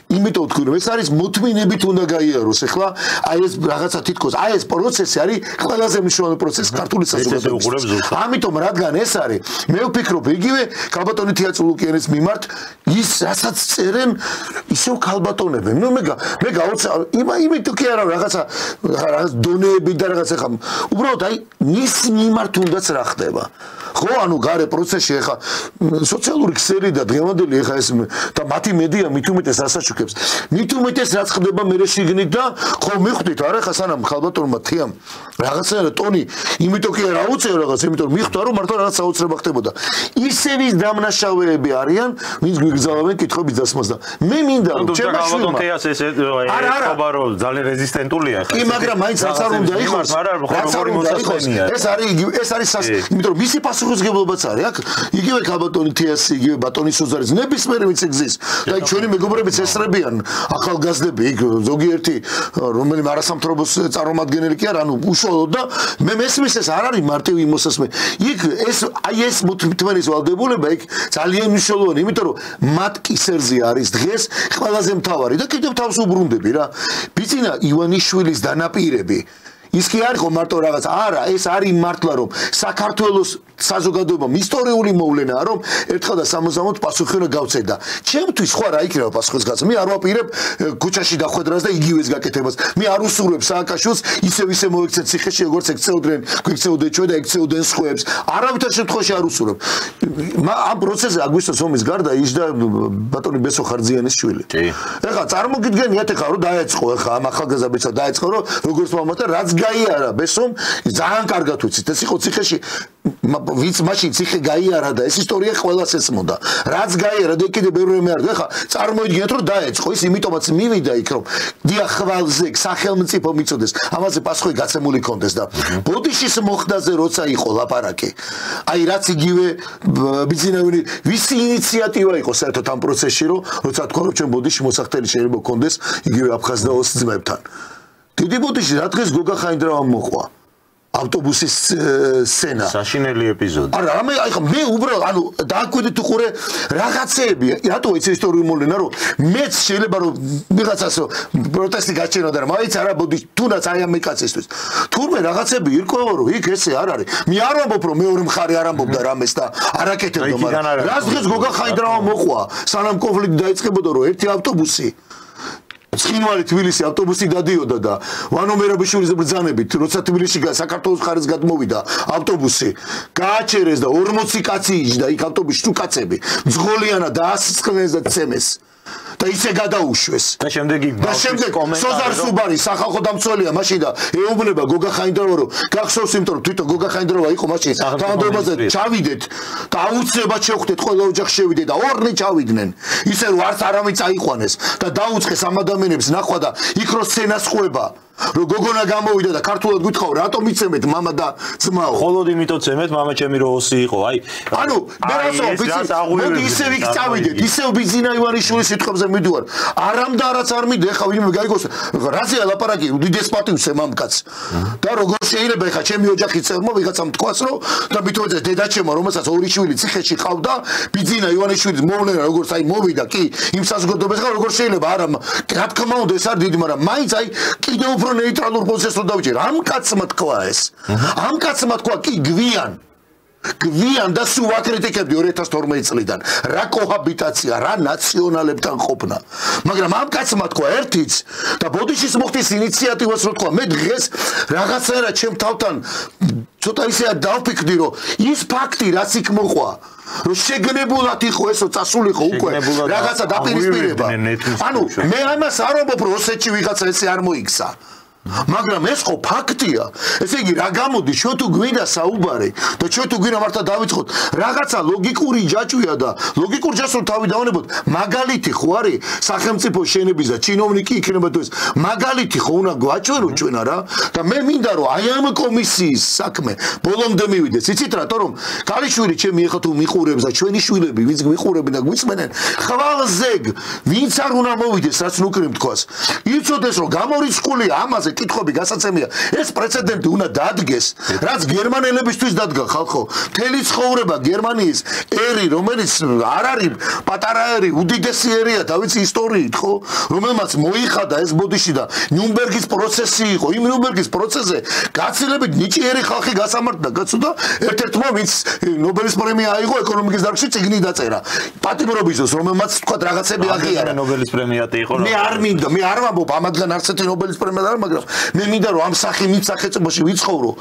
იმიტომ ვთქვი რომ ეს არის მოთმინებით უნდა გაიაროს ახლა აი ეს რაღაცა თითქოს აი ეს პროცესი არის ყველაზე მნიშვნელოვანი პროცესი ქართული საზოგადოებისთვის. ამიტომ რადგან ეს არის მე ვფიქრობ იგივე ქალბატონი თეატრულუკიანის მიმართ ის რასაც წერენ ისევ ქალბატონები. ნუ მე გავუცა იმიტომ კი არა რაღაცა დონეები და რაღაცა ხა უბრალოდ აი მის მიმართ უნდაც რა ხდება. ხო ანუ გარე პროცესში ახლა სოციალური ქსელი და დღევანდელი ახლა ეს და მათი მედია მით უმეტეს ასაშუქებს. მით უმეტეს რაც ხდება მე შიგნით და ხო მიხვდით არა ხა სანამ ხალბატონმა თიამ რაღაცა ტონი იმიტომ კი არა უწევ რაღაც იმიტომ მიხვდა რომ მართლა რაღაც საოცრება ხდებოდა. ისევის დამნაშავეები არიან ვინც გვიგზავნენ კითხვების დასმას და მე მინდა რომ ჩემმა შვილმა ეხობა რომ ძალიან რეზისტენტულია ხა. კი მაგრამ მაინც რაც არ უნდა იყოს ეს არის იმიტომ რომ მისი პასუხისმგებლობაც არის აქ იგივე ქალბატონი თეასი იგივე ბატონი სუზარის ნებისმიერი ვინც ეგზის და ჩვენი მეგობრებიც ესწრებიან ახალგაზრდები იქ ზოგიერთი რომელიმე არასამთავრობოს წარმომადგენელი კი არა ანუ უშუალოდ და მე მესმის ეს არ არის მარტივი მოსასმე იქ ეს მოთმენის ვალდებულება იქ ძალიან მნიშვნელოვანი იმიტომ რომ მათ კისერზე არის დღეს ყველაზე მთავარი და კიდევ თავს უბრუნდები რა ბიძინა ივანიშვილის დანაპირები ის კი არის ხო მარტო რაღაც არა ეს არის მართლა რომ საქართველოს საზოგადოებამ ისტორიული მოვლენაა რომ ერთხელ და სამოზამოდ პასუხი უნდა გავცეთ და ჩემთვის ხო რა იქნება პასუხისგანაც მე არ ვაპირებ ქუჩაში დახვედრას და იგივეს გაკეთებას მე არ უსურვებ სააკაშვილს ისე მოიქცეთ ციხეში როგორც ექცეოდნენ გვიქცეოდეთ ჩვენ და ექცეოდნენ სხვებს არავითარ შემთხვევაში არ უსურვებ ამ პროცესზე აგვისტოს ომის გარდა იჯდა ბატონი ბესო ხარძიანის შვილი ეხლა წარმოგიდგენიათ ეხლა რომ დაეწყო ეხლა ამ ახალგაზრდა ბიჭა დაეწყო რომ როგორც მომათა რაც გაიარა ბესომ ძალიან კარგად ვიცით ეს იყო ციხეში ვინც მაშინ ციხე გაიარა და ეს ისტორია ყველას ესმოდა რაც გაიარა და კიდე ბევრი მე არ და ხა წარმოიდგინეთ რომ დაეწყო ის იმიტომაც მივიდა იქ რომ დიახ ხვალზე სახელმწიფო მიწოდეს ამაზე პასუხი გაცემული კონდეს და ბოდიშის მოხდაზე როცა იყო ლაპარაკი აი რაც იგივე ბიზნესმენი ვისი ინიციატივა იყო საერთოდ ამ პროცესში რომ როცა თქვა რომ ჩვენ ბოდიში მოსახდელი შეიძლება კონდეს იგივე აფხაზ და ოს ძმებთან დიდი ბოდიში რა დღეს გოგა ხაინდრავამ მოყვა ავტობუსის სცენა საშინელი ეპიზოდი არა მე უბრალოდ ანუ დააკვირდით უყურე რაღაცეები რატო ეს ისტორიული მოვლენა რომ მეც შეიძლება რომ ვიღაცას პროტესტი გაჩენოდა რომ მაინც არა ბოდი თუნდაც აი ამ კაცისთვის თურმე რაღაცები ირკვევა რომ იქ ესე არ არის მე არ ვამბობ რომ მეორე მხარე არ ამბობდა რამეს და არ აკეთებდა მაგრამ რაც დღეს გოგა ხაინდრავამ მოყვა სანამ კონფლიქტი დაიწყებოდა რომ ერთი ავტობუსი ცხინვალი თბილისი ავტობუსი დადიოდა და ვანო მერაბიშვილის ბრძანებით როცა თბილისში საქართველოს მხარეს გადმოვიდა ავტობუსი გააჩერეს და 40 კაცი იჯდა იქ ავტობუსში თუ კაცები მძღოლიანა და ასწყნეს და ცემეს და ისე გადაუშვეს და შემდეგ სოზარ სუბარი სახალხო დამცველია მაშინ და ეუბნება გოგა ხაინდროვა რომ გახსოვს იმიტომ რომ თვითონ გოგა ხაინდროვა იყო მაშინ თანამდებობაზე ჩავიდეთ და აუცილებლად შევხვდეთ ყველა ოჯახი შევიდეთ და ორნი ჩავიდნენ ისე რომ არც არავინ წაიყვანეს და დაუწყეს ამ ადამიანებს ნახვა და იქ რო სცენას ხვება რომ გოგონა გამოვიდა და ქართულად გითხავ რატომ იცემეთ მამა და ძმაო ხოლოდ იმიტომ ცემეთ მამა ჩემი რო ოსი იყო აი ანუ ბერასო მოდი ისევ იქ წავიდეთ ისევ ბიზინა ივანიშვილის სიტყვებზე მიდივარ არამ და არაც არ მიდე ხა ვინმე გაიგოს რაზეა ლაპარაკი უდიდეს პატივს ემამკაც და როგორ შეიძლება ხა ჩემი ოჯახის წევრმა ვიღაცამ თქვას რომ და მithomeze დედაჩემო რომელსაც ორი შვილი ციხეში ყავდა ბიზინა ივანიშვილის მოვლენა როგორც აი მოვიდა კი იმ საზოგადოებას ხა როგორ შეიძლება არა რა თქმა უნდა ეს არ დიდი მაგრამ მაინც აი კიდევ უფრო ნეიტრალურ პოზიციას რო დავიჭერ ამ კაცმა თქვა ეს ამ კაცმა თქვა კი გვიან და სულ აკრიტიკებდი 2012 წლიდან რა კოჰაბიტაცია რა ნაციონალებთან ყოფნა მაგრამ ამ კაცმა თქვა ერთიც და ბოდიშის მოხდის ინიციატივას რო თქვა მე დღეს რაღაცა ჩემ თავთან ცოტა ისეა დავფიქრდი რომ ის ფაქტი რაც იქ მოყვა რომ შეგნებულად იყო ესო წასულიყო უკვე რაღაცა დაპირისპირება ანუ მე ამას არ ვამბობ რომ ოსეთში ვიღაცა ესე არ მოიქცა მაგრამ ეს ხო ფაქტია ესე იგი რა გამოდის ჩვენ თუ გვინდა საუბარი და ჩვენ თუ გვინდა მართლა დავიწყოთ რაღაცა ლოგიკური ჯაჭვია და ლოგიკურ ჯაჭვს რომ თავი დავანებოთ მაგალითი ხო არის სახელმწიფო შენების და ჩინოვნიკი იქნება თუ ეს მაგალითი ხო უნდა გვაჭვერო ჩვენ არა და მე მინდა რომ აი ამ კომისიის საქმე ბოლომდე მივიდეს იცით რატო რომ ქალიშვილი ჩემი ეხა თუ მიყურებს და ჩვენი შვილები ვინც მიყურებენ და გვისმენენ ხვალზე ვინც არ უნდა მოვიდეს რაც ნუკრი მთქვას იცოდეს რომ გამორიცხულია ამაზე კითხვები გასაცემია ეს პრეცედენტი უნდა დადგეს რაც გერმანელებისთვის დადგა ხალხო მთელი ცხოვრება გერმანიის ერი რომელიც არ არის პატარა ერი უდიდესი ერია დავიცი ისტორიით ხო რომელმაც მოიხადა ეს ბოდიში და ნიუნბერგის პროცესი იყო იმ ნიუნბერგის პროცესზე გაცილებით ნიჭიერი ხალხი გასამართლა კაცო და ერთ-ერთმა ვინც ნობელის პრემია აიღო ეკონომიკის დარგში წიგნი დაწერა პატიმრობისოს რომელმაც თქვა რაღაცები აღიარა ნობელის პრემიატი იყო მე არ მინდა მე არ ვამბობ ამათგან არცეთი ნობელის პრემია არ მაგრამ მე მინდა რომ ამ სახელმწიფოში ვიცხოვრო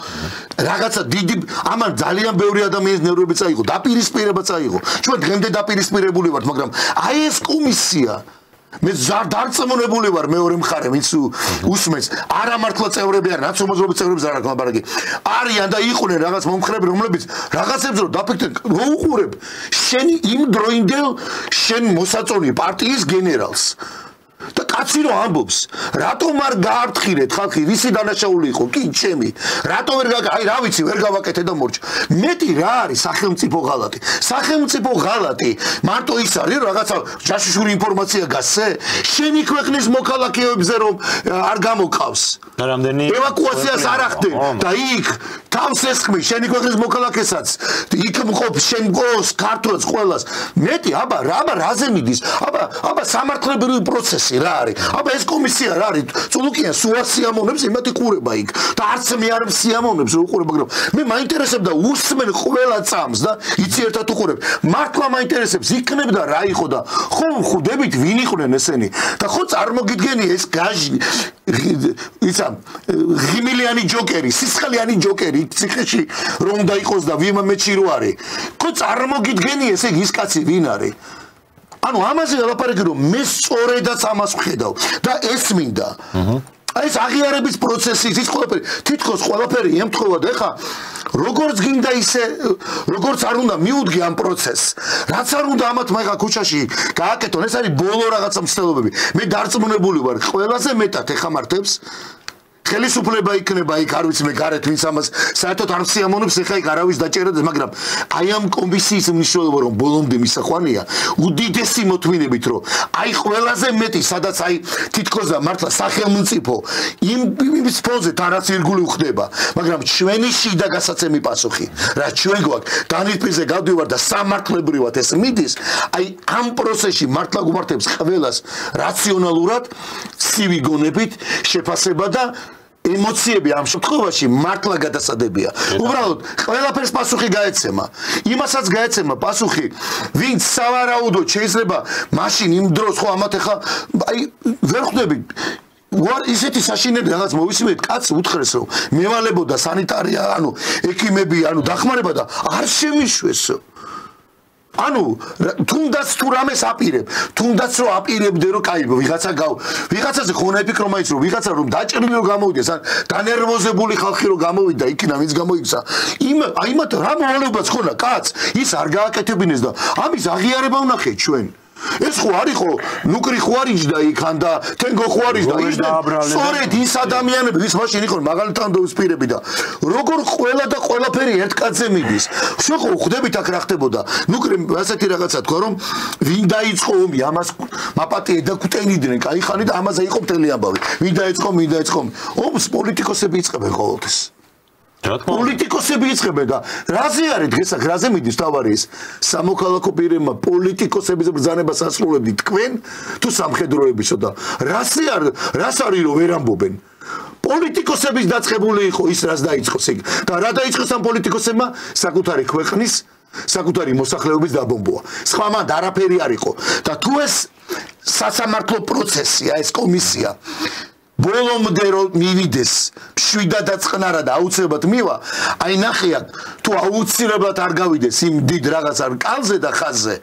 რაღაცა დიდი ამან ძალიან ბევრი ადამიანის ნერვები წაიღო დაპირისპირება წაიღო ჩვენ დღემდე დაპირისპირებული ვართ მაგრამ აი ეს კომისია მე დარწმუნებული ვარ მეორე მხარე ვინც უსმენს არა მართლა წევრები არ ნაციონალიზმის წევრები არ აქვს ლაპარაკი არიან და იყვნენ რაღაც მომხრები რომლებიც რაღაცებს რომ დაფიქრდნენ რო უყურებ შენ იმ დროინდელ შენ მოსაწონი პარტიის გენერალს და კაცი რო ამბობს რატომ არ გაართხილეთ ხალხი ვისი დანაშაული იყო კი ჩემი რატო ვერ აი რა ვიცი ვერ გავაკეთე და მორჩა მეტი რა არის სახელმწიფო ღალატი მარტო ის არის რაღაცა ჯაშუშური ინფორმაცია გასცე შენი ქვეყნის მოქალაქეებზე რომ არ გამოყავს და რამდენი ევაკუაციას არ ახდენ და იქ თავს ესხმი შენი ქვეყნის მოქალაქესაც იქ მყოფ შენ მყავს ქართველს ყველას მეტი აბა რაზე მიდის აბა სამართლებრივი პროცესი რა არის აბა ეს კომისია რა არის წულუკიან სულ სიამოვნებს იმათი ყურება იქ და არც მე არ სიამოვნებს რო უყურებ მაგრამ მე მაინტერესებდა უსმენ ყველა წამს და იცი ერთად უყურებ მართლა მაინტერესებს იქნებდა რა იყო და ხო ხვდებით ვინ იყვნენ ესენი და ხო წარმოგიდგენი ეს გაჟი ისა ღიმილიანი ჯოკერი სისხლიანი ჯოკერი ციხეში რომ უნდა იყოს და ვინ მეჩი რო არის ხო წარმოგიდგენი ესე ის კაცი ვინ არის ანუ ამაზე ლაპარაკი რომ მე სწორედაც ამას ვხედავ და ეს მინდა აი ეს აღიარების პროცესი ის ყველაფერი თითქოს ყველაფერი ემთხოვა და ეხა როგორც გინდა ისე როგორც არ უნდა მიუდგე ამ პროცესს რაც არ უნდა ამათ მაგა ქუჩაში გააკეთონ ეს არის ბოლო რაღაცა მცდელობები მე დარწმუნებული ვარ ყველაზე მეტად ეხამართებს ხელისუფლება იქნება იქ არ ვიცი მე გარეთ ვინც ამას საერთოდ არ სიამოვნებს ეხა იქ არავის დაჭერადეს მაგრამ აი ამ კომისიის მნიშვნელობა რომ ბოლომდე მისახვანია უდიდესი მოთმინებით რომ აი ყველაზე მეტი სადაც აი თითქოს და მართლა სახელმწიფო იმ სპონზე თანაც ირგული ხდება მაგრამ ჩვენი შიდა გასაცემი პასუხი რა ჩვენ გვაქვს დანისპირზე გავდივარ და სამართლებრივად ეს მიდის აი ამ პროცესში მართლა გვმართებს ყველას რაციონალურად ცივი გონებით შეფასება და ემოციები ამ შემთხვევაში მართლა გადასადებია. უბრალოდ ყველაფერს პასუხი გაეცემა. იმასაც გაეცემა პასუხი, ვინც სავარაუდოდ შეიძლება მაშინ იმ დროს ხო ამათ ახლა აი ვერ ხვდები ისეთი საშინელი რაღაც მოვისმენთ კაცს უთხრეს რომ მევალებოდა სანიტარია, ანუ ექიმები, ანუ დახმარება და არ შემიშვესო. ანუ თუნდაც თუ რამეს აპირებ, თუნდაც რომ აპირებდე რომ კაი ვიღაცაზე ხო უნდა იფიქრო მაინც რომ ვიღაცა რომ დაჭრილი რომ გამოვიდეს, ან დანერვოზებული ხალხი რომ გამოვიდა იქიდან ვინც გამოიქცა. აიმათ რა მოვალეობაც ხონა კაც, ის არ გააკეთებინეს და ამის აღიარება ვნახე ჩვენ. ეს ხო არ იყო ნუკრი ხო არ იჯდა იქან და თენგო ხო არ იჯდა სწორედ ის ადამიანები ვის მაშინ იყო მაგალითად დაუსპირები და როგორ ყველა და ყველაფერი ერთ კაცზე მიდის შეხო ხვდებით აქ რა ხდებოდა ნუკრი ასეთი რაღაცა თქვა რომ ვინ დაიწყო ომი ამას მაპატიე და კუტენიდნენ კაი ხანი და ამაზე იყო მთელი ამბავი ვინ დაიწყო ომს პოლიტიკოსები იწყებენ ყოველთვის პოლიტიკოსები იწყებენ და რაზე არის დღეს აქ რაზე მიდის თავარი ის სამოქალაქო პირებმა პოლიტიკოსების ბრძანებას ასრულებდით თქვენ თუ სამხედროებისო და რას არის რომ ვერ ამბობენ პოლიტიკოსების დაწყებული იყო ის რაც დაიწყოს ეგ და რა დაიწყოს ამ პოლიტიკოსებმა საკუთარი ქვეყნის საკუთარი მოსახლეობის დაბომბვა სხვა მანდ არაფერი არ იყო და თუ ეს სასამართლო პროცესია ეს კომისია ბოლომდე რომ მივიდეს შვიდადაც ყნარად აუცილებლად მივა აი ნახია თუ აუცილებლად არ გავიდეს იმ დიდ რაღაცა კალზე და ხაზზე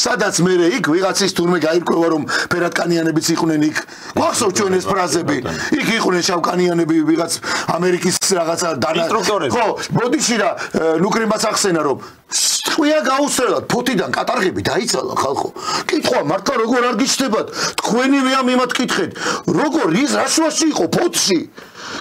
სადაც მე იქ ვიღაცის თურმე გაირკვევა რომ ფერატკანიანებიც იყვნენ იქ გვახსოვს ჩვენ ეს ფრაზები იქ იყვნენ შავკანიანები ვიღაც ამერიკის რაღაცა ინსტრუქტორები ხო ბოდიში რა ნუკრიმას ახსენა რომ თქვია გაუსწრებად ფოთიდან კატარღები დაიცალა ხალხო კითხვა მართლა როგორ არ გიჩნდებათ თქვენივე ამ იმათ კითხეთ როგორ ის რაშუაში იყო ფოთში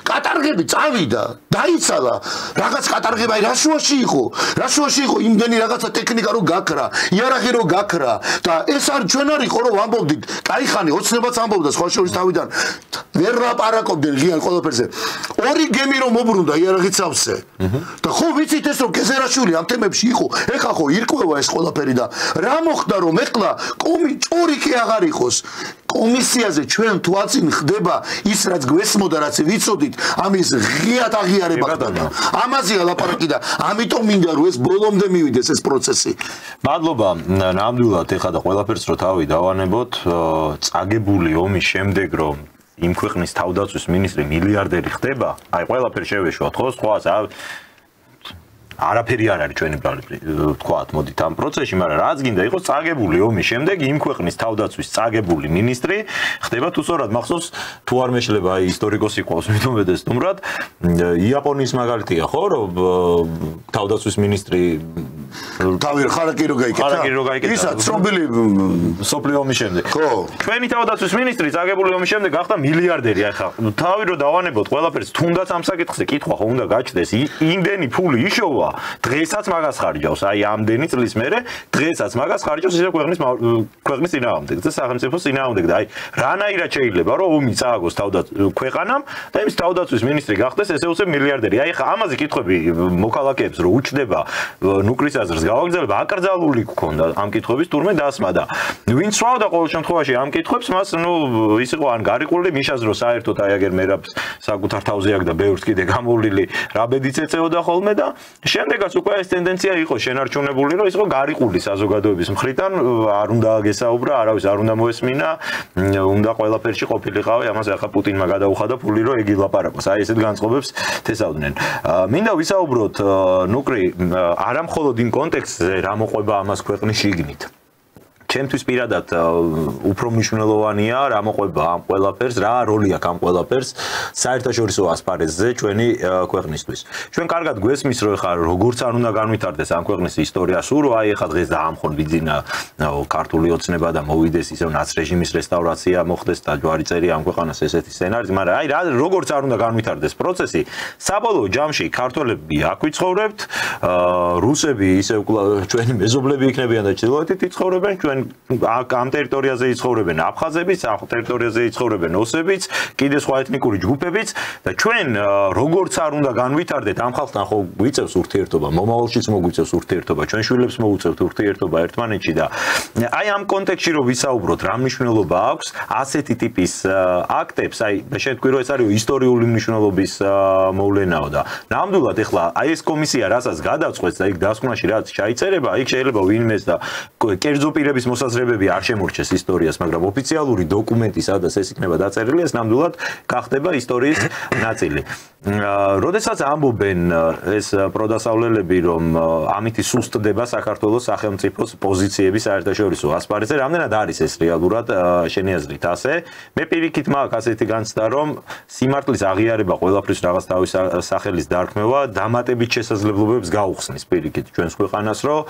კატარღები წავიდა დაიცალა რაღაც კატარღება რაშუაში იყო იმდენი რაღაცა ტექნიკა რო გაქრა იარაღი რო გაქრა და ეს არ ჩვენ არ იყო რომ ვამბობდით კაი ხანი ოცნებაც ამბობდა სხვა შორის თავიდან ვერ ლაპარაკობდნენ ღიან ყველაფერზე ორი გემი რომ მობრუნდა იარაღით სავსე და ხო ვიცით ეს რომ კეზერაშვილი ამ თემებში იყო ეხა ხო ირკვევა ეს ყველაფერი და რა მოხდა რომ ეხლა ჭორი კი აღარ იყოს კომისიაზე ჩვენ თვალწინ ხდება ის რაც გვესმოდა რაც ვიცოდით ამის ღიად აღიარება ხდება ამაზეა ლაპარაკი და ამიტომ მინდა რომ ეს ბოლომდე მივიდეს ეს პროცესი მადლობა ნამდვილად ეხლა და ყველაფერს რო თავი დავანებოთ წაგებული ომის შემდეგ რომ იმ ქვეყნის თავდაცვის მინისტრი მილიარდერი ხდება აი ყველაფერი შევეშოთ ხო სხვა არაფერი არ არის ჩვენი თქვათ მოდით ამ პროცესში მაგრამ რაც გინდა იყოს წაგებული ომის შემდეგ იმ ქვეყნის თავდაცვის წაგებული მინისტრი ხდება თუ სწორად მახსოვს თუ არ მეშლება აი ისტორიკოსი ყავს მithumedes თუმრად იაპონიის მაგალითია ხო რომ თავდაცვის მინისტრი თავი ხარაკი რო გაიკეთა ისა ცნობილი სოფლიო ომის შემდეგ ხო ჩვენი თავდაცვის მინისტრი წაგებული ომის შემდეგ გახდა მილიარდერი ახლა თავი რო დავანებოთ ყველაფერს თუნდაც ამ საკითხზე კითხვა ხო უნდა გაჩნდეს იმდენი ფული იშოვა დღესაც მაგას ხარჯავს აი ამდენი წლის მერე დღესაც მაგას ხარჯავს ისე ქვეყნის წინააღმდეგ და სახელმწიფოს წინააღმდეგ და აი რანაირად შეიძლება რომ ომი წააგოს ქვეყანამ და იმის თავდაცვის მინისტრი გახდეს ესე უცებ მილიარდერი აი ხა ამაზე კითხვები მოქალაქეებს რო უჩდება ნუკრის აზრს გავაგზავნებ აკრძალული გქონდა ამ კითხვების თურმე დასმა და ვინც სვავდა ყოველ შემთხვევაში ამ კითხვებს მას ნუ ის იყო ან გარიყული მიშას რო საერთოდ აი აგერ მერაბს საკუთარ თავზე აქ და ბევრს კიდე გამოვლილი რაბედიც ეწეოდა ხოლმე და შემდეგაც უკვე ეს ტენდენცია იყო შენარჩუნებული რომ ის იყო გარიყული საზოგადოების მხრიდან არ უნდა გესაუბრა არავის არ უნდა მოესმინა უნდა ყველაფერში ყოფილიყავი ამას ახლა პუტინმა გადაუხადა ფული რომ ეგ ილაპარაკოს აი ესეთ განწყობებს თესავდნენ მინდა ვისაუბროთ ნუკრი არა მხოლოდ იმ კონტექსტზე რა მოყვება ამას ქვეყნის შიგნით ჩემთვის პირადად უფრო მნიშვნელოვანია რა მოყვება ამ ყველაფერს რა როლი აქვს ამ ყველაფერს საერთაშორისო ასპარეზზე ჩვენი ქვეყნისთვის ჩვენ კარგად გვესმის რომ ხარ როგორც არ უნდა განვითარდეს ამ ქვეყნის ისტორია სულ რომ აი ახლა დღეს დაამხონ ბიძინა ქართული ოცნება და მოვიდეს ისევ ნაც რეჟიმის რესტავრაცია მოხდეს და ჯვარი წერი ამ ქვეყანას ესეთი სცენარი მაგრამ აი რა როგორც არ უნდა განვითარდეს პროცესი საბოლოო ჯამში ქართველები აქ ვიცხოვრებთ რუსები ისევ ჩვენი მეზობლები იქნებიან და ჩრდილოეთით იცხოვრებენ ჩვენ ამ ტერიტორიაზე იცხოვრებენ აფხაზებიც, ამ ტერიტორიაზე იცხოვრებენ ოსებიც, კიდე სხვა ეთნიკური ჯგუფებიც და ჩვენ როგორც არ უნდა განვითარდეთ ამ ხალხთან ხო გვიწევს ურთიერთობა, მომავალშიც მოგვიწევს ურთიერთობა, ჩვენ შვილებს მოუწევთ ურთიერთობა ერთმანეთში და აი ამ კონტექსტში რომ ვისაუბროთ, რა მნიშვნელობა აქვს ასეთი ტიპის აქტებს, აი შენ თქვი რომ ეს არის ისტორიული მნიშვნელობის მოვლენაო და ნამდვილად ეხლა აი ეს კომისია რასაც გადაწყვეტს და იქ დასკვნაში რაც ჩაიწერება, იქ შეიძლება ვინმეს და კერძო პირების მოსაზრებები არ შემორჩეს ისტორიას, მაგრამ ოფიციალური დოკუმენტი სადაც ეს იქნება დაწერილი, ეს ნამდვილად გახდება ისტორიის ნაწილი. როდესაც ამბობენ ეს პროდასავლელები, რომ ამით სუსტდება საქართველოს სახელმწიფოს პოზიციები საერთაშორისო ასპარეზზე, რამდენად არის ეს რეალურად შენი აზრით ასე? მე პირიქით მაქვს ასეთი განცდა, რომ სიმართლის აღიარება ყველაფრის რაღაც თავის სახელის დარქმევა დამატებით შესაძლებლობებს გაუხსნის პირიქით ჩვენს ქვეყანას, რომ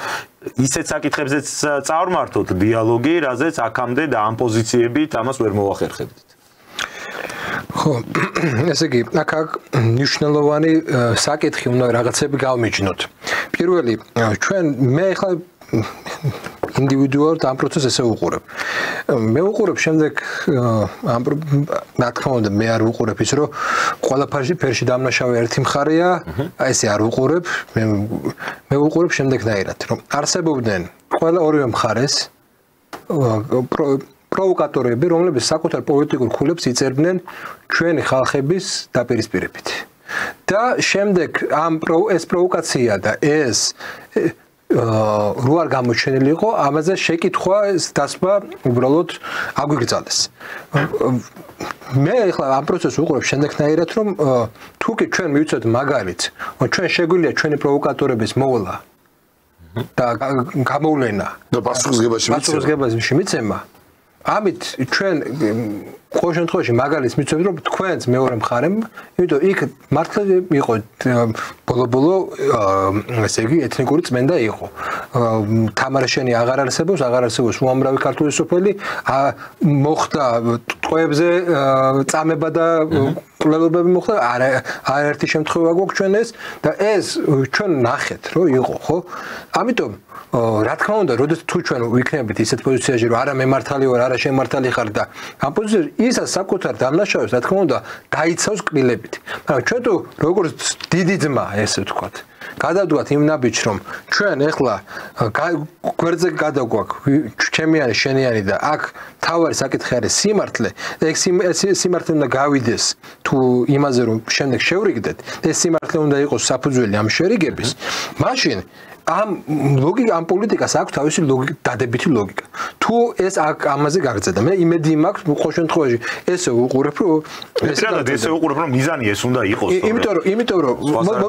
ისეთ საკითხებზეც წავმართოთ დიალოგი, რაზეც აქამდე და ამ პოზიციებით ამას ვერ მოახერხებდით. ხო, ესე იგი, აქ მნიშვნელოვანი საკითხი უნდა რაღაცები გავმიჯნოთ. პირველი, მე ახლა ინდივიდუალურად ამ პროცესს ესე ვუყურებ. მე ვუყურებ შემდეგ რა თქმა უნდა, მე არ ვუყურებ ის, რომ ყველაფერში დამნაშავე ერთი მხარეა, ესე არ ვუყურებ, მე ვუყურებ შემდეგნაირად, რომ არსებობდნენ ყველა ორივე მხარეს პროვოკატორები, რომლებიც საკუთარ პოლიტიკურ ქულებს იწერდნენ ჩვენი ხალხების დაპირისპირებით. და შემდეგ ეს პროვოკაცია და ეს რო არ გამოჩენილი იყო, ამაზე შეკითხვა დასმა უბრალოდ აგვიგრძალეს. მე ახლა ამ პროცესს ვუყურებ შემდეგნაირად, რომ თუ კი ჩვენ მივიცოთ მაგალითს, რომ ჩვენ შეგვიძლია ჩვენი პროვოკატორების მოვლა და გამოვლენა და პასუხისგებაში მიცემა. ამით ჩვენ ყოველ შემთხვევაში მაგალითს მიცემთ, რომ თქვენს მეორე მხარემ, იმიტომ იქ მართლა იყო ბოლო-ბოლო ესე იგი ეთნიკური წმენდა იყო. თამარაშენი აღარ არსებობს უამრავი ქართული სოფელი, მოხდა ტყვეებზე წამება და კვლელობები მოხდა, არაერთი შემთხვევა გვაქვს ჩვენ ეს და ეს ჩვენ ნახეთ, რომ იყო, ხო? ამიტომ რა თქმა უნდა, როდესაც თუ ჩვენ ვიქნებით ისეთ პოზიციაში, რომ არა მე მართალი ვარ, არა შენ მართალი ხარ და ამ პოზიციაში ისა საკუთარ დამნაშავეს, რა თქმა უნდა, გაიცავს კბილებით. მაგრამ ჩვენ თუ როგორც დიდი ძმა, ესე ვთქვათ, გადავდგათ იმ ნაბიჯს, რომ ჩვენ ეხლა გვერდზე გადავგვაქვს ჩემიანი, შენიანი და აქ თავარი საკითხი არის სიმართლე, ეს სიმართლე უნდა გავიდეს თუ იმაზე რომ შემდეგ შევრიგდეთ, ეს სიმართლე უნდა იყოს საფუძველი ამ შერიგების, მაშინ ამ პოლიტიკას აქვს თავისი დადებითი ლოგიკა. თუ ეს ამაზე გაგრძელდა, მე იმედი მაქვს, ყოველ შემთხვევაში ესე ვუყურებ, რომ მიზანი ეს უნდა იყოს. იმიტომ რომ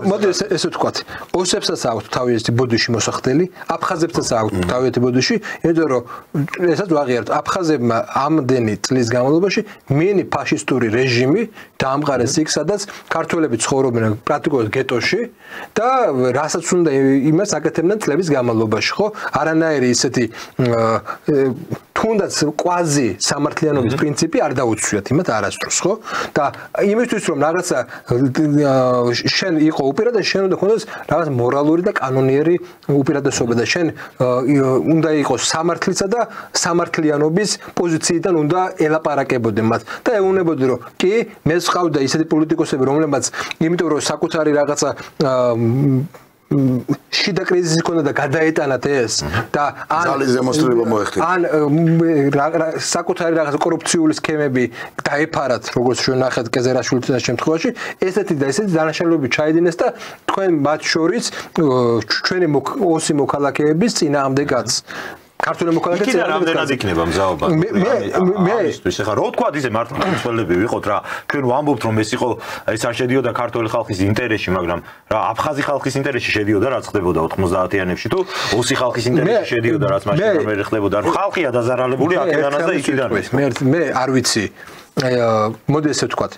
მოდი ესე ვთქვათ, ოსებსაც აქვს თავისი ბოდიში მოსახდელი, აფხაზებსაც აქვს თავისი ბოდიში, იმიტომ რომ ესაც ვაღიარებთ, აფხაზებმა ამდენი წლის განმავლობაში მინი ფაშისტური რეჟიმი დაამყარეს იქ, სადაც ქართველები ცხოვრობენ პრაქტიკულად გეტოში და რასაც უნდა იმას აკეთებდნენ წლების განმავლობაში, ხო? არანაირი ისეთი თუნდაც კვაზი სამართლიანობის პრინციპი არ დაუცვიათ იმათ არასდროს, ხო? და იმისთვის რომ რაღაცა შენ იყო უპირატესი, შენ უნდა ქონდეს რაღაც მორალური და კანონიერი უპირატესობა და შენ უნდა იყოს სამართლისა და სამართლიანობის პოზიციიდან უნდა ელაპარაკებოდე მათ და ეუბნებოდი რომ კი მე ვსყავდა ისეთი პოლიტიკოსები, რომლებიც იმიტომ რომ საკუთარი რაღაცა შიდა კრიზისი ქონდა და გადაეტანათ ეს და ძალის დემონსტრირება მოეხდინა. ან საკუთარი რაღაც კორუფციული სქემები დაეფარათ, როგორც ჩვენ ნახეთ კეზერაშვილის შემთხვევაში, ესეთი და ესეთი დანაშაულები ჩაიდინეს და თქვენ მათ შორის ჩვენი ოსი მოქალაქეების წინააღმდეგაც ქართული მოქალაქეც რამდენად იქნება მზაობა ამისთვის ეხლა რო თქვა ისე მართლა მწველები ვიყოთ რა ჩვენ ვამბობთ რომ ეს იყო ეს არ შედიოდა ქართული ხალხის ინტერესში მაგრამ რა აფხაზი ხალხის ინტერესში შედიოდა რაც ხდებოდა 90-იანებში თუ ოსი ხალხის ინტერესში შედიოდა რაც მაშინ ვერ ხდებოდა ხალხია დაზარალებული აქედანაც და იქიდან მე არ ვიცი მოდი ესე ვთქვათ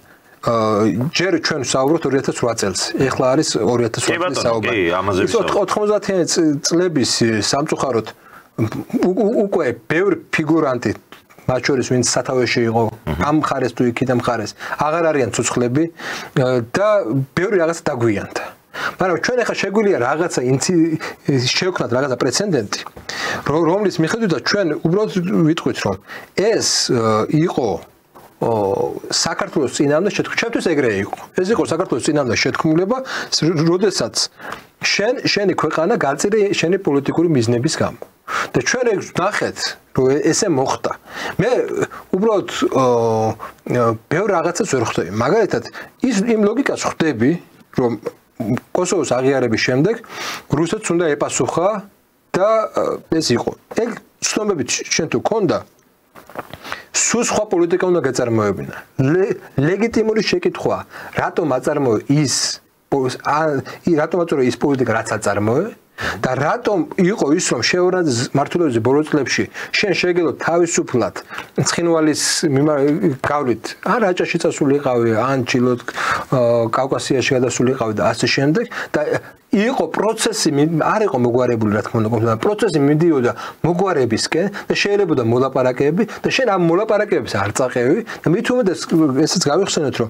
ჯერ ჩვენ საუბრობთ 2008 წელს. ეხლა არის 2008 წლის საუბარი. 90-იანი წლების სამწუხაროდ უკვე ბევრი ფიგურანტი მათ შორის ვინც სათავეში იყო ამ მხარეს თუ იქით ამ მხარეს აღარ არიან ცოცხლები და ბევრი რაღაცა დაგვიანდა. მაგრამ ჩვენ ახლა შეგვიძლია რაღაცა შევქნათ რაღაცა პრეცედენტი რომლის მიხედვითაც ჩვენ უბრალოდ ვიტყვით რომ ეს იყო საქართველოს წინამდე ჩვენთვის ეგრე იყო. ეს იყო საქართველოს წინამდე შეთქმულება, როდესაც შენი ქვეყანა გაწირე შენი პოლიტიკური მიზნების გამო. და ჩვენ ეგ ნახეთ, რომ ესე მოხდა. მე უბრალოდ ბევრ რაღაცას ვერ ხვდები. მაგალითად, იმ ლოგიკას ხვდები, რომ კოსოვოს აღიარების შემდეგ რუსეთს უნდა ეპასუხა და ეს იყო. ეგ ცნობები ჩვენ თუ ქონდა სულ სხვა პოლიტიკა უნდა გაწარმოებინა. ლეგიტიმური შეკითხვა, რატომ აწარმოე ის პოლიტიკა, რაც აწარმოე და რატომ იყო ის, რომ შეურაძის მმართველობის ბოლო წლებში შენ შეგელო თავისუფლად ცხინვალის გავლით, ან რაჭაში წასულიყავი, ან ჩილოდ კავკასიაში გადასულიყავი და ასე შემდეგ და იყო პროცესი, არ იყო მოგვარებული, რა თქმა უნდა, პროცესი მიდიოდა მოგვარებისკენ და შეიძლება მოლაპარაკეები და შენ ამ მოლაპარაკეებს არ წაყევი და მით უმეტეს ესეც გავიხსენოთ, რომ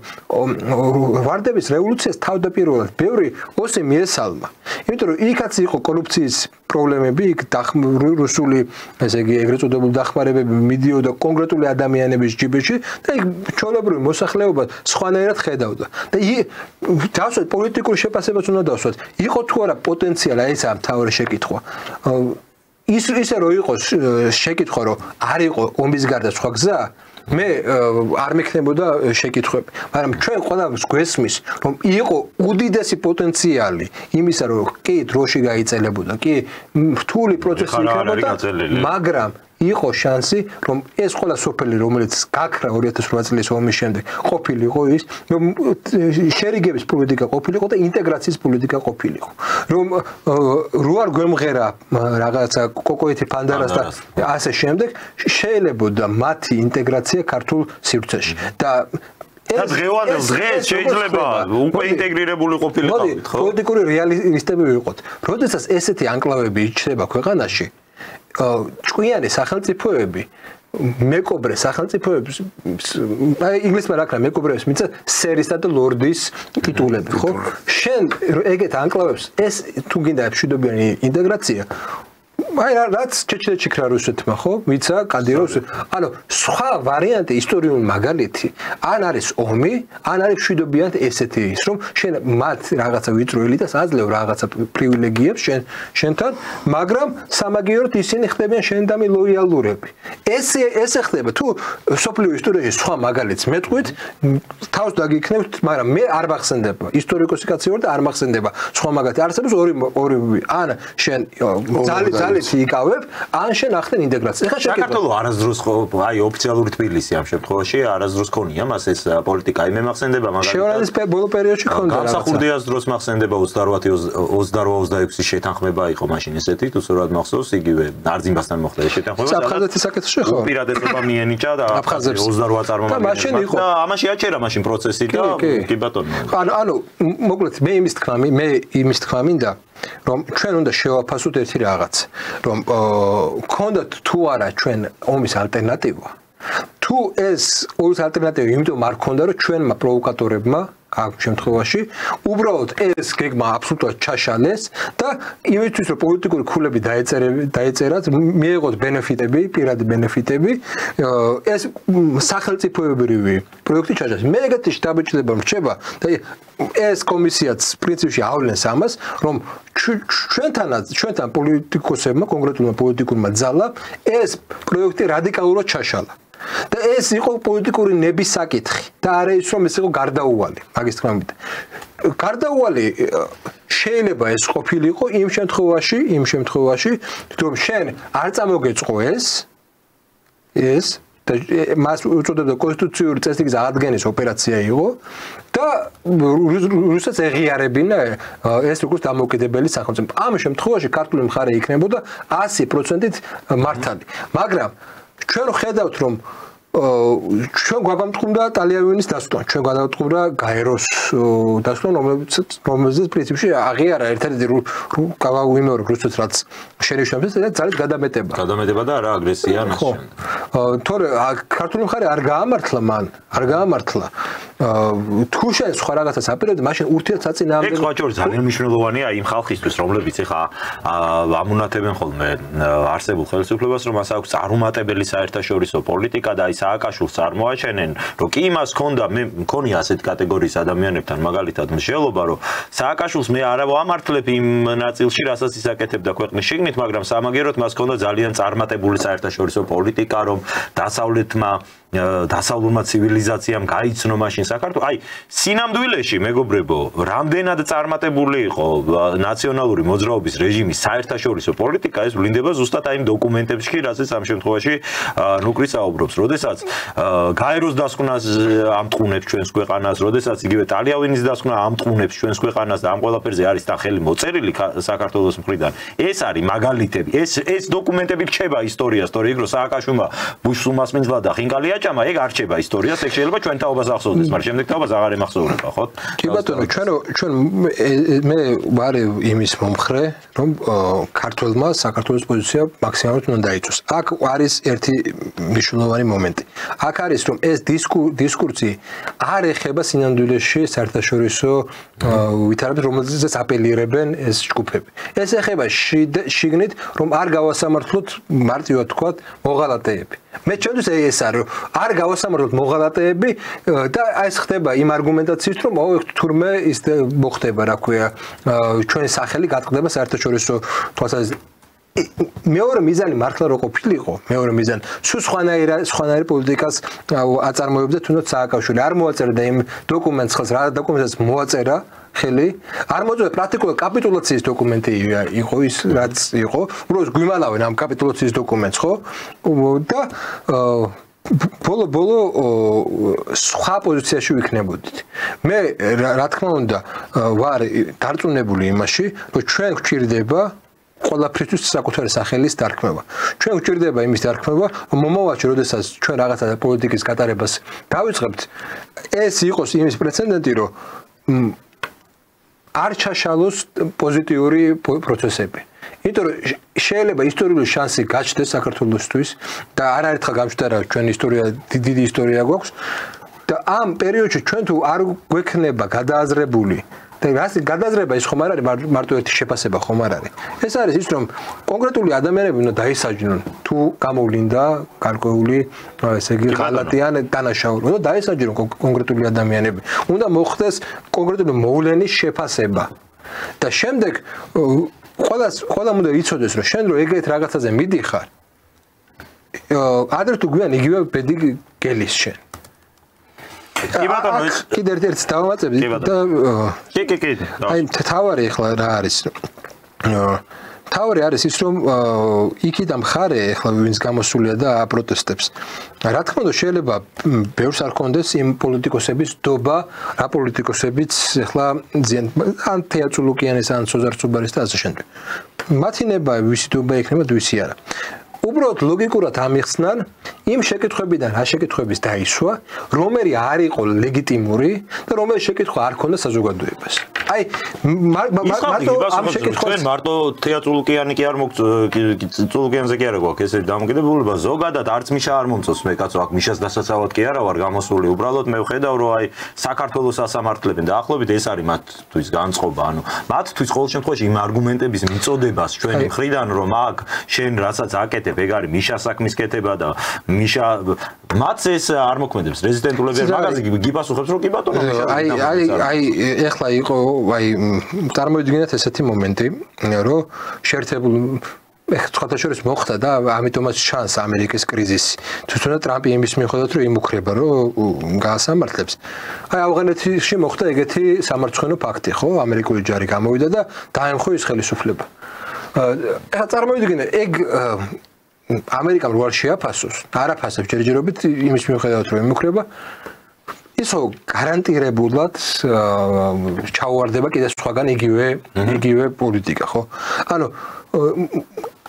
ვარდების რევოლუციას თავდაპირველად ბევრი ოსი მიესალმა. იმიტომ რომ იქაც იყო კორუფციის პრობლემები, იქ რუსული, ესე იგი, ეგრეთ წოდებული დახმარებები მიდიოდა კონკრეტული ადამიანების ჯიბეში და იქ ჩვეულებრივი მოსახლეობა სხვანაირად ხედავდა. და დავსვათ პოლიტიკური შეფასებაც უნდა დავსვათ. იყო თუ არა პოტენციალი, ეს ამ თავი შეკითხვა. ისე რომ იყოს შეკითხვა, რომ არ იყო ომის გარდა სხვა გზა, მე არ მექნებოდა შეკითხვები, მაგრამ ჩვენ ყველას გვესმის, რომ იყო უდიდესი პოტენციალი იმისა, რომ კი დროში გაიწელებოდა, კი რთული პროცესი იქნებოდა, მაგრამ იყო შანსი, რომ ეს ყველა სოფელი, რომელიც გაქრა 2008 წლის ომის შემდეგ, ყოფილიყო ის, რომ შერიგების პოლიტიკა ყოფილიყო და ინტეგრაციის პოლიტიკა ყოფილიყო. რომ რო არ გვემღერა რაღაცა კოკოეთი ფანდარას და ასე შემდეგ, შეიძლებოდა მათი ინტეგრაცია ქართულ სივრცეში. და დღევანდელ დღეს შეიძლება უკვე ინტეგრირებული ყოფილიყავით, ხო? პოლიტიკური რეალისტები ვიყოთ. როდესაც ესეთი ანკლავები იჩნდება ქვეყანაში, ჭკვიანი სახელმწიფოები, მეკობრე სახელმწიფოებს, ინგლისმა რა ქნა მეკობრეებს მიცა სერისა და ლორდის ტიტულები, ხო? შენ ეგეთ ანკლავებს ეს თუ გინდა მშვიდობიანი ინტეგრაცია, აი რაც ჩეჩნეთში ქრა რუსეთმა, ხო? მიცა კადიროვს, ანუ სხვა ვარიანტი ისტორიული მაგალითი, ან არის ომი, ან არის მშვიდობიანი ესეთი ის, რომ შენ მათ რაღაცა ვიწროელი და აძლევ რაღაცა პრივილეგიებს შენთან, მაგრამ სამაგიეროდ ისინი ხდებიან შენდამი ლოიალურები. ესე ხდება, თუ სოფლიო ისტორიაში სხვა მაგალითს მეტყვით, თავს დაგიქნევთ, მაგრამ მე არ მახსენდება. ისტორიკოსი კაცი ვარ და არ მახსენდება სხვა მაგალითი. არსებობს ორი ან შენ ძალით იკავებ, ან შენ ახდენ ინტეგრაციას. ეხლა საქართველოს არასდროს აი ოფიციალური თბილისი ამ შემთხვევაში არასდროს ქონია მას ეს პოლიტიკა. მე მახსენდება მაგალითად. შეურაძის ბოლო პერიოდში ქონდა რაღაცა. გამსახურდიას დროს მახსენდება 28-26 შეთანხმება იყო მაშინ ესეთი, თუ სწორად მახსოვს, იგივე არძიმბასთან მოხდა ეს შეთანხმება. აფხაზეთის საკითხში ხო? უპირატესობა მიენიჭა და 28 წარმომადგენლებს. და ამაში აჩერა მაშინ პროცესი და კი ბატონო. ანუ მოკლედ მე იმის თქვა მინდა რომ ჩვენ უნდა შევაფასოთ ერთი რაღაც, რომ გქონდათ თუ არა ჩვენ ომის ალტერნატივა. თუ ეს ომის ალტერნატივა იმიტომ არ გქონდა, რომ ჩვენმა პროვოკატორებმა ამ შემთხვევაში უბრალოდ ეს გეგმა აბსოლუტურად ჩაშალეს და იმისთვის რომ პოლიტიკური ქულები დაეწერათ, მიიღოთ ბენეფიტები, პირადი ბენეფიტები, ეს სახელმწიფოებრივი პროექტი ჩაშალეს. მე ეგეთი შტაბეჭდება რჩება და ეს კომისიაც პრინციპში ავლენს ამას, რომ ჩვენთან პოლიტიკოსებმა, კონკრეტულმა პოლიტიკურმა ძალამ ეს პროექტი რადიკალურად ჩაშალა. და ეს იყო პოლიტიკური ნების საკითხი და არა ის რომ ეს იყო გარდაუვალი, მაგის თქმა უნდა. გარდაუვალი შეიძლება ეს ყოფილიყო იმ შემთხვევაში, რომ შენ არ წამოგეწყო ეს და მას უწოდებდა კონსტიტუციური წესრიგის აღდგენის ოპერაცია იყო და რუსეთს ეღიარებინა ეს როგორც დამოუკიდებელი სახელმწიფო. ამ შემთხვევაში ქართული მხარე იქნებოდა 100%-ით მართალი. მაგრამ ჩვენ ხედავთ რომ ჩვენ გვაგამტყუნდა ტალიავინის დასკვნა, ჩვენ გვაგამტყუნდა გაეროს დასკვნა, რომელზეც პრინციპში აღიარა ერთადერთი გავავიმეორებ რუსეთს რაც შენიშნავს და ძალით გადამეტება. გადამეტება და არა აგრესია ხო. თორე ქართული მხარე არ გაამართლა მან, არ გაამართლა. თუ შენ სხვა რაღაცას აპირებდი, მაშინ ურთიერთსაწინააღმდეგო. ეგ ხოჭორი ძალიან მნიშვნელოვანია იმ ხალხისთვის, რომლებიც ეხა ამუნათებენ ხოლმე არსებულ ხელისუფლებას, რომ მას აქვს წარუმატებელი საერთაშორისო პოლიტიკა და აი სააკაშვილს წარმოაჩენენ, რომ კი იმას ჰქონდა, მე მქონია ასეთ კატეგორიის ადამიანებთან მაგალითად მსჯელობა, რომ სააკაშვილს მე არ ვამართლებ იმ ნაწილში, რასაც ის აკეთებდა ქვეყნის შიგნით, მაგრამ სამაგეროდ მას ჰქონდა ძალიან წარმატებული საერთაშორისო პოლიტიკა, რომ დასავლურმა ცივილიზაციამ გაიცნო მაშინ საქართველოს. აი, სინამდვილეში მეგობრებო, რამდენად წარმატებული იყო ნაციონალური მოძრაობის რეჟიმის საერთაშორისო პოლიტიკა, ეს ვლინდება ზუსტად აი იმ დოკუმენტებში, რასაც ამ შემთხვევაში ნუკრი საუბრობს. როდესაც გაეროს დასკვნას ამტყუნებს ჩვენს ქვეყანას, როდესაც იგივე ტალიავინის დასკვნა ამტყუნებს ჩვენს ქვეყანას და ამ ყველაფერზე არის სახელი მოწერილი საქართველოს მხრიდან. ეს არის მაგალითები. ეს დოკუმენტები რჩება ისტორიას, თორე იქ რო სააკაშვილმა ბუშს უმასპინძლა და ხინკალი აჭამა, ეგ არ რჩება ისტორიას, ეგ შეიძლება ჩვენ თაობას ახსოვდეს, მაგრამ შემდეგ თაობას აღარ ემახსოვრება, ხო? კი ბატონო, ჩვენ მე ვარ იმის მომხრე, რომ ქართველმა საქართველოს პოზიცია მაქსიმალურად უნდა დაიწოს. აქ არის ერთი მნიშვნელოვანი მომენტი. აქ არის რომ ეს დისკურსი არ ეხება სინამდვილეში საერთაშორისო ვითარებებს, რომელზეც აპელირებენ ეს ჯგუფები. ეს ეხება შიგნით, რომ არ გავასამართლოთ მარტივად თქვათ მოღალატეები. მე ჩვენთვის ეს არის, რომ არ გავასამართლოთ მოღალატეები და ეს ხდება იმ არგუმენტაციით, რომ თურმე ის მოხდება, რა ქვია, ჩვენი სახელი გატყდება საერთაშორისო თვალსაზრისით. მეორე მიზანი მართლა რო ყოფილიყო, მეორე მიზანი სულ სხვანაირი პოლიტიკას აწარმოებდა თუნდაც სააკაშვილი. არ მოაწერდა იმ დოკუმენტს ხელს, რა დოკუმენტს მოაწერა ხელი. არ მოწოდა პრაქტიკულად კაპიტულაციის დოკუმენტი იყო ის, რაც იყო. უბრალოდ გვიმალავენ ამ კაპიტულაციის დოკუმენტს, ხო? და ბოლო სხვა პოზიციაში ვიქნებოდით. მე რა თქმა უნდა ვარ დარწმუნებული იმაში, რომ ჩვენ გვჭირდება ყველაფრისთვის საკუთარი სახელის დარქმევა. ჩვენ გვჭირდება იმის დარქმევა, რომ მომავალში, როდესაც ჩვენ რაღაცა პოლიტიკის გატარებას დავიწყებთ, ეს იყოს იმის პრეცედენტი, რომ არ ჩაშალოს პოზიტიური პროცესები. იმიტომ რომ შეიძლება ისტორიული შანსი გაჩნდეს საქართველოსთვის და არაერთხელ გამჩნდა რა ჩვენ ისტორია დიდი ისტორია გვაქვს და ამ პერიოდში ჩვენ თუ არ გვექნება გადააზრებული და რას გადააზრება ის ხომ არ არის მარტო ერთი შეფასება ხომ არ არის. ეს არის ის რომ კონკრეტული ადამიანები უნდა დაისაჯნონ თუ გამოვლინდა გარკვეული ესე იგი ღალატიან დანაშაული. უნდა დაისაჯნონ კონკრეტული ადამიანები. უნდა მოხდეს კონკრეტული მოვლენის შეფასება. და შემდეგ ყველა უნდა იცოდეს რომ შენ რო ეგრეთ რაღაცაზე მიდიხარ ადრე თუ გვიან იგივე ბედი გელის შენ. კი ბატონო ეს კიდე ერთ-ერთი დავამატებდი და კი. აი თავარი ახლა რა არის? თავარი არის ის რომ იქით ამ ხარე ახლა ვინც გამოსულია და აპროტესტებს. რა თქმა უნდა შეიძლება ბევრს არ კონდეს იმ პოლიტიკოსების დობა, რა პოლიტიკოსებიც ახლა ძიან ან თეატრულუკიანის ან სოზარ-ცუბარის და ასე შემდეგ. მათი ნება ვისი დობა იქნება და ვისი არა. უბრალოდ ლოგიკურად ამიხსნან იმ შეკითხვებიდან რა შეკითხვების დაისვა, რომელი არ იყო ლეგიტიმური და რომელი შეკითხვა არ ქონდა საზოგადოებას. აი მარტო თეატრულუკიანი კი არ მოგწულუკიანზე კი არა გვაქვს ესე დამოკიდებულება ზოგადად არც მიშა არ მომწონს მე კაცო აქ მიშას დასაცავად კი არა ვარ გამოსული უბრალოდ მე ვხედავ რომ აი საქართველოს ასამართლებენ და ახლობით ეს არის მათთვის განწყობა ანუ მათთვის ყოველ შემთხვევაში იმ არგუმენტების მიწოდებას ჩვენი მხრიდან რომ აქ შენ რასაც აკეთებ ეგ არის მიშას საქმის კეთება და მიშა მათს ეს არ მოქმედებს რეზიდენტულები მაგაზე გიპასუხებს რომ კი ბატონო აი ეხლა იყო აი წარმოვიდგინეთ ესეთი მომენტი რომ შეერთებულ სხვათა შორის მოხდა და ამიტომაც ჩანს ამერიკის კრიზისი. თვითონაც ტრამპი იმის მიუხედავად რომ იმუქრება რომ გაასამართლებს. აი ავღანეთში მოხდა ეგეთი სამარცხვინო ფაქტი, ხო? ამერიკული ჯარი გამოვიდა და დაემხო ის ხელისუფლება. ეხლა წარმოვიდგინე ეგ ამერიკამ რო არ შეაფასოს, არაფასებს ჯერჯერობით იმის მიუხედავად რომ იმუქრება ისო გარანტირებულად ჩაუვარდება კიდე სხვაგან იგივე პოლიტიკა, ხო? ანუ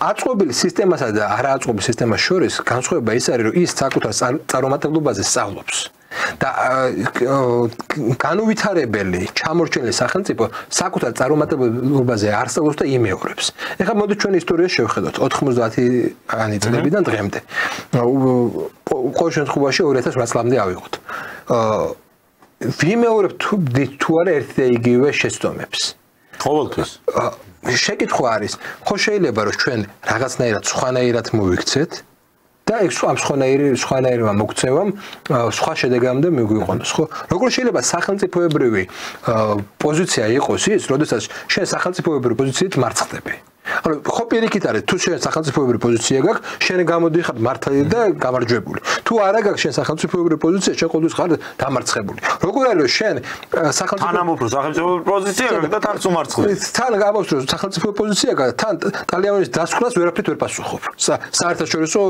აწყობილი სისტემასა და არააწყობილი სისტემას შორის განსხვავება ის არის, რომ ის საკუთარ წარუმატებლობაზე სწავლობს. და განუვითარებელი ჩამორჩენილი სახელმწიფო საკუთარ წარუმატებლობაზე არსებობს და იმეორებს. ეხლა მოდი ჩვენ ისტორიაში შევხედოთ 90-იანი წლებიდან დღემდე. ყოველ შემთხვევაში 2008 წლამდე ავიღოთ. ვიმეორებთ თუ არა ერთ და იგივე შეცდომებს. ყოველთვის. შეკითხვა არის, ხო შეიძლება რომ ჩვენ რაღაცნაირად სხვანაირად მოვიქცეთ და ეს ამ სხვანაირმა მოქცევამ სხვა შედეგამდე მიგვიყვანოს, ხო? როგორ შეიძლება სახელმწიფოებრივი პოზიცია იყოს ის, როდესაც შენ სახელმწიფოებრივი პოზიციით მარცხდები? ანუ ხო პირიქით არის, თუ შენ სახელმწიფოებრივი პოზიცია გაქვს, შენ გამოდიხარ მართალი და გამარჯვებული. თუ არა გაქვს შენ სახელმწიფოებრივი პოზიცია, შენ ყოველთვის ხარ დამარცხებული. როგორ არის რომ შენ სახელმწიფოებრივი პოზიცია გაქვს და თავს უმარცხდები? თან გაბავს რომ სახელმწიფო პოზიცია გაქვს, თან ტალიანის დასკვნას ვერაფრით ვერ პასუხობ. საერთაშორისო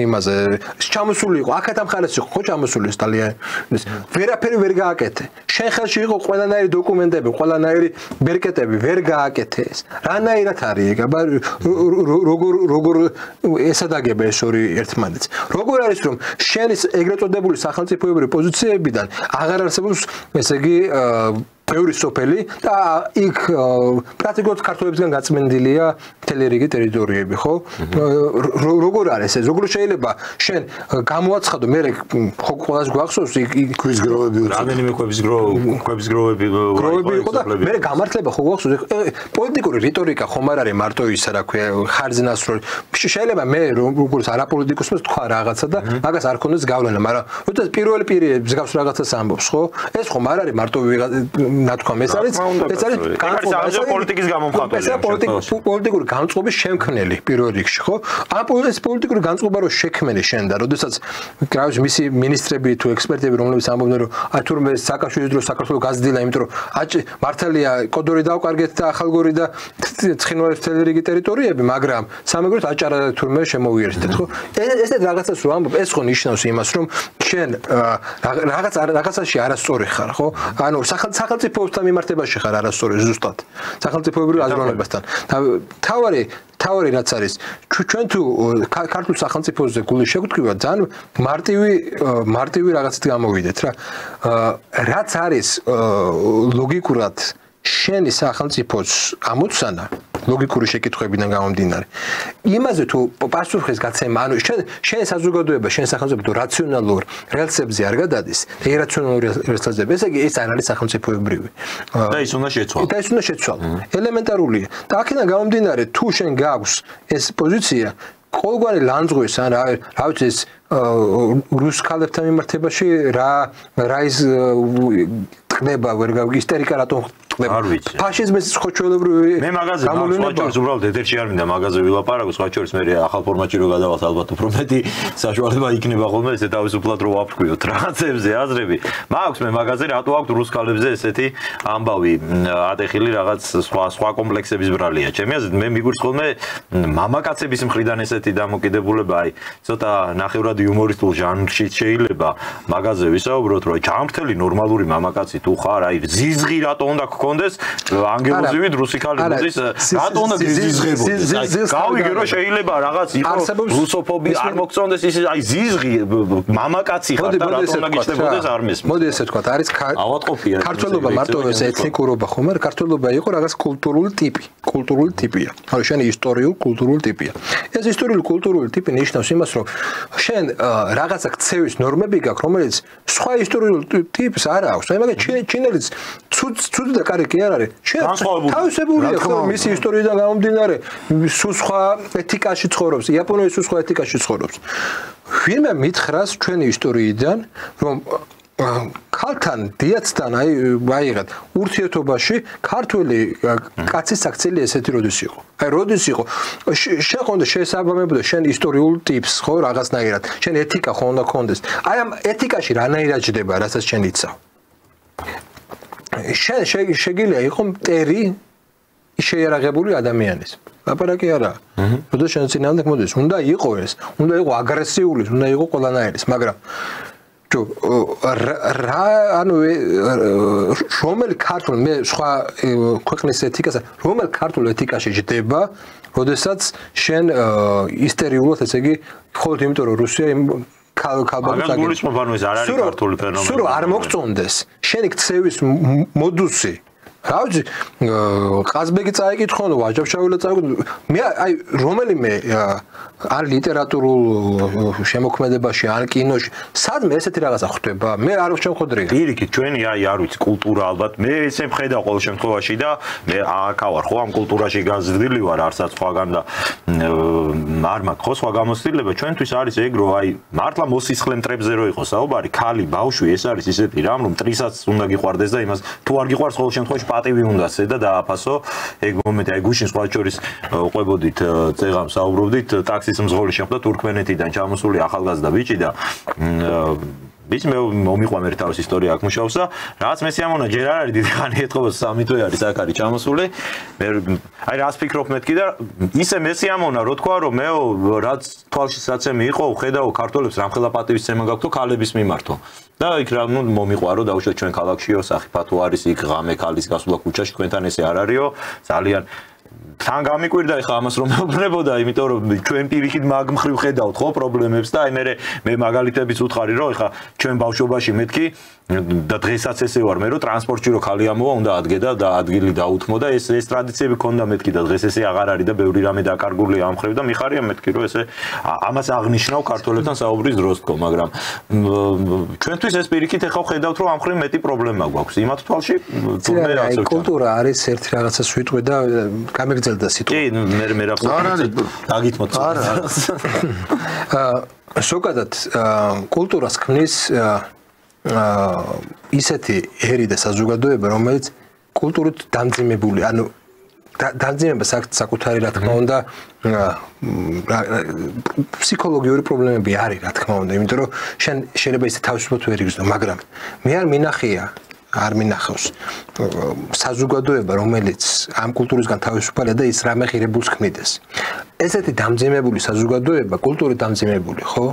იმაზე ჩამოსული იყო, აქეთ ამ ხარეს იყო, ხო ჩამოსული ეს ტალიანის. ვერაფერი ვერ გააკეთე. შენ ხელში იყო ყველანაირი დოკუმენტები, ყველანაირი ბერკეტები, ვერ გააკეთე ეს. რანაირად არის ეგ? როგორ ესადაგება ეს ორი ერთმანეთს. როგორ არის რომ შენის ეგრეთ წოდებული სახელმწიფოებრივი პოზიციებიდან აღარ არსებობს ესე იგი ბევრი სოფელი და იქ პრაქტიკულად ქართველებისგან გაწმენდილია მთელი რიგი ტერიტორიები, ხო? როგორ არის ეს? როგორ შეიძლება შენ გამოაცხადო მე ხო ყველას გვახსოვს იქ ქვის გროვები რამდენიმე ქვების გროვები იყო და მე გამართლება ხო გვახსოვს პოლიტიკური რიტორიკა ხომ არ არის მარტო ისა რა ქვია ხარჯნასროლ შეიძლება მე როგორც არაპოლიტიკოსმა თქვა რაღაცა და მაგას არ ქონდეს გავლენა, მაგრამ როდესაც პირველი პირი მსგავს რაღაცას ამბობს, ხო? ეს ხომ არ არის მარტო ნათქვამ ეს არის პოლიტიკის გამომხატველი პოლიტიკური განწყობის შემქმნელი პირველ რიგში, ხო? ეს პოლიტიკური განწყობა რო შექმნელი შენ და როდესაც გრავის მისი მინისტრები თუ ექსპერტები რომლებიც ამბობდნენ რომ აი თურმე სააკაშვილის დროს საქართველოს გაზრდილა, იმიტომ რომ მართალია კოდორი დავკარგეთ და ახალგორი და ცხინვალის მთელი რიგი ტერიტორიები, მაგრამ სამეგროდ აჭარა და თურმე შემოვიერთეთ, ხო? ესეთ რაღაცას რო ამბობ, ეს ხო ნიშნავს იმას, რომ შენ რაღაცაში არასწორი ხარ, ხო? ანუ სახელმწიფოსთან მიმართებაში ხარ არასწორი ზუსტად. სახელმწიფოებრივ აზროვნებასთან. თავარი რაც არის, ჩვენ თუ ქართულ სახელმწიფოზე გული შეგვრთქვა, ძალიან მარტივი რაღაცით გამოვიდეთ რა. რაც არის ლოგიკურად შენი სახელმწიფოს ამოცანა ლოგიკური შეკითხვებიდან გამომდინარე. იმაზე თუ პასუხის გაცემა, ანუ შენ საზოგადოება, შენ სახელმწიფო რაციონალურ რელსებზე არ გადადის, და ირაციონალურ რელსებზე, ესე იგი ეს არ არის სახელმწიფოებრივი. და ის უნდა შეცვალო. ელემენტარულია. და აქედან გამომდინარე, თუ შენ გაქვს ეს პოზიცია, ყოველგვარი ლანძღვის ან რა ვიცი ეს რუს ქალებთან მიმართებაში რა ის ხდება ვერ გავიგე ისტერიკა რატომ ხდება ფაშიზმის ხოჩოლებრივი მე მაგაზე ვაჭრობ უბრალოდ ეთერში არ მინდა მაგაზე ვილაპარაკო სხვა შორის მე ახალ ფორმატში რო გადავალთ ალბათ უფრო მეტი საშუალება იქნება ხოლმე ესე თავისუფლად რო ვაფრქვიოთ რაღაცებზე აზრები მაქვს მე მაგაზე რატო აქვს რუს ქალებზე ესეთი ამბავი ატეხილი რაღაც სხვა კომპლექსების ბრალია ჩემი აზრით მე მიგვირს ხოლმე მამაკაცების მხრიდან ესეთი დამოკიდებულება აი ცოტა ნახევრად იუმორისტულ ჟანრში შეიძლება მაგაზე ვისაუბროთ რომ ჯანმრთელი ნორმალური მამაკაცი თუ ხარ აი ზიზღი რატო უნდა გქონდეს ანგელოზივი რუსი ქალი მოდის რატო უნდა ზიზღებოდეს გავიგე რომ შეიძლება რაღაც იყოს რუსოფობი არ მოგწონდეს ის აი ზიზღი მამაკაცი ხარ და რატო უნდა გიჩნდებოდეს არ მესმის მოდი ესე თქვა არის ავატყოფია ქართველობა მარტო ეს ეთნიკურობა ხომ არ ქართველობა იყო რაღაც კულტურული ტიპია ანუ შენი ისტორიულ კულტურული ტიპია ეს ისტორიული კულტურული ტიპი ნიშნავს იმას რომ შენ რაღაცა ქცევის ნორმები გაქვს რომელიც სხვა ისტორიულ ტიპს არ აქვს აი მაგალითად ჩინელიც ცუდი და კარი კი არ არის თავისებურია ხო მისი ისტორიიდან გამომდინარე სულ სხვა ეთიკაში ცხოვრობს იაპონიის სულ სხვა ეთიკაში ცხოვრობს ვინმე მითხრას ჩვენი ისტორიიდან რომ ქალთან დიაცთან აიღეთ ურთიერთობაში ქართველი კაცის საქციელი ესეთი როდის იყო აი როდის იყო შეყონდა შესაბამებოდა შენ ისტორიულ ტიპს ხო რაღაცნაირად შენ ეთიკა ხო უნდა გქონდეს აი ამ ეთიკაში რანაირად ჯდება რასაც შენ იცავ შენ შეგიძლია იყო მტერი შეიარაღებული ადამიანის ლაპარაკი არა როდეს შენ წინამდე მოდის უნდა იყო ეს უნდა იყო აგრესიული უნდა იყო ყველანაირის მაგრამ რა ანუ რომელი ქართული მე სხვა ქვეყნის ეთიკას რომელი ქართული ეთიკაში ჯდება როდესაც შენ ისტერიულად ესე იგი მხოლოდ იმიტომ რომ რუსია ქალბატონს აგებს სულ არ მოგწონდეს შენი ქცევის მოდუსი რა ვიცი ყაზბეგი წაიკითხონ ვაჯაბშავილა წაიკითხონ მე აი რომელიმე არ ლიტერატურულ შემოქმედებაში ან კინოში სადმე ესეთი რაღაცა ხდება მე არ შემოხდრია პირიქით ჩვენი აი არ ვიცი კულტურა ალბათ მე ესე მხედავ ყოველ შემთხვევაში და მე აქა ვარ ხო ამ კულტურაში გაზრდილი ვარ არცაც სხვაგან და არ მაქვს ხო სხვა გამოცდილება ჩვენთვის არის ეგ რომ აი მართლა მოსისხლე მტრებზე რო იყოს საუბარი ქალი ბავშვი ეს არის ისეთი რამ რომ მტრისაც უნდა გიყვარდეს და იმას თუ არ გიყვარს ყოველ შემთხვევაში პატივი უნდა სცე და დააფასო ეგ მომენტი აი გუშინ სხვა შორის ყვებოდით წეღამ საუბრობდით ტაქსის მძღოლი შეხვდა თურქმენეთიდან ჩამოსული ახალგაზრდა ბიჭი და ბიჭი მე მომიყვან ერთ თავის ისტორია აქ მუშაობს და რაღაც მე სიამონა ჯერ არ არის დიდი ხანი ეთქობა 3 თვე არის აქ არის ჩამოსული მე აი რას ფიქრობ მეთქი და ისე მე სიამონა რო თქვა რომ მე რაც თვალში საცემი იყო ხედავ ქართველებს რამხელა პატივისცემა გაქვთ ქალების მიმართო და იქ რა ნუ მომიყვარო დაუშვათ ჩვენ ქალაქშიო სახიფათო არის იქ ღამე ქალის გასვლა ქუჩაში თქვენთან ესე არ არისო ძალიან თან გამიკვირდა ეხა ამას რომ მეუბნებოდა იმიტომ რომ ჩვენ პირიქით მაგ მხრივ ხედავთ ხო პრობლემებს და აი მე მაგალითების უთხარი რომ ეხა ჩვენ ბავშვობაში მეთქი და დღესაც ესე ვარ მე რომ ტრანსპორტში რო ხალი ამოვა უნდა ადგედა და ადგილი დაუთმო და ეს ტრადიციები ქონდა მეთქი და დღეს ესე აღარ არის და ბევრი რამე დაკარგულია ამ მხრივ და მიხარია მეთქი რომ ესე ამას აღნიშნავ ქართველებთან საუბრის დროს თქო მაგრამ ჩვენთვის ეს პირიქით ეხა ხედავთ რომ ამ მხრივ მეტი პრობლემა გვაქვს იმათ თვალში თურმე აი კულტურა არის ერთი რაღაცას ვიტყვი და გამეგრძელდა სიტყვა კი მე რა დაგითმოთ ზოგადად კულტურას ქმნის ისეთი ერი და საზოგადოება რომელიც კულტურით დამძიმებული ანუ დამძიმება საკუთარი რა თქმა უნდა ფსიქოლოგიური პრობლემები არის რა თქმა უნდა იმიტომ რომ შენ შეიძლება ისე თავისუფლად ვერ იგრძნო მაგრამ მე არ მინახია არ მინახავს საზოგადოება რომელიც ამ კულტურისგან თავისუფალია და ის რამე ღირებულს ქმნიდეს ესეთი დამძიმებული საზოგადოება კულტურით დამძიმებული ხო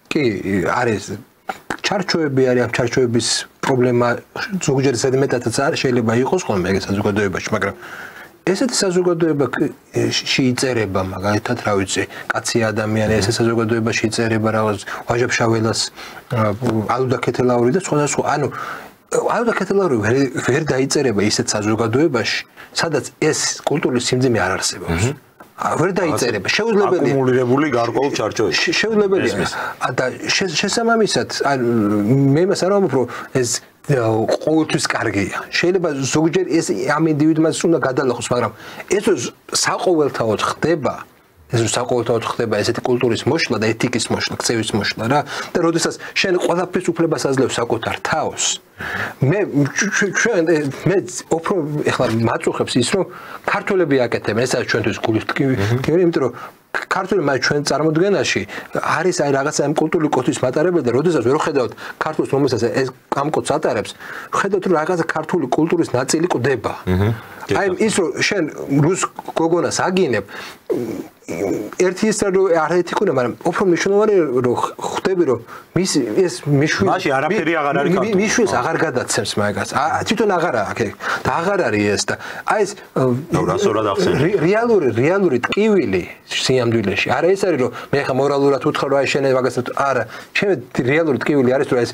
კი არის ჩარჩოები არის ამ ჩარჩოების პრობლემა ზოგჯერ ზედმეტადაც არ შეიძლება იყოს ხოლმე ეგ საზოგადოებაში მაგრამ ესეთი საზოგადოება შეიწერება მაგალითად რა ვიცი კაცი ადამიანი ესე საზოგადოებაში იწერება რაღაც ვაჟაბშაველას ალუდა ქეთელაური და სხვა ანუ ალუდა ქეთელაური ვერ დაიწერება ისეთ საზოგადოებაში სადაც ეს კულტურის სიმძიმე არ არსებობს ვერ დაიწერება შეუძლებელია აკუმულირებული გარკვეულ ჩარჩოებში შეუძლებელია და შესაბამისად მე მას არ ვამბობ რომ ეს ყოველთვის კარგია შეიძლება ზოგჯერ ეს ამ ინდივიდს უნდა გადალახოს მაგრამ ეს საყოველთაოდ ხდება ესეთი კულტურის მოშლა და ეთიკის მოშლა, ქცევის მოშლა რა და როდესაც შენ ყველაფერს უფლებას აძლევს საკუთარ თავს მე უფრო ეხლა მაწუხებს ის რომ ქართველები აკეთებენ ეს არის ჩვენთვის გულის ტკივილი იმიტომ რომ ქართული მათ ჩვენ წარმოდგენაში არის აი რაღაცა ამ კულტურული კოდის მატარებელი და როდესაც ვერ ხედავთ ქართულს რომელსაც ეს ამ კოდს ატარებს ხედავთ რომ რაღაცა ქართული კულტურის ნაწილი ყდება აი ის რომ შენ რუს გოგონას აგინებ ერთი ის რომ არ ეთიკურა მაგრამ უფრო მნიშვნელოვანი რომ ხვდები რომ მის ეს მიშვი მაშინ არაფერი აღარ არის ქართული მიშვის აღარ გადაცემს მაგას თვითონ აღარა აქ და აღარ არის ეს და აი ეს რეალური ტკივილი სიამდვილეში არა ეს არის რომ მე ხა მორალურად უთხრა რომ აი შენ მაგას არა ჩემი რეალური ტკივილი არის რომ ეს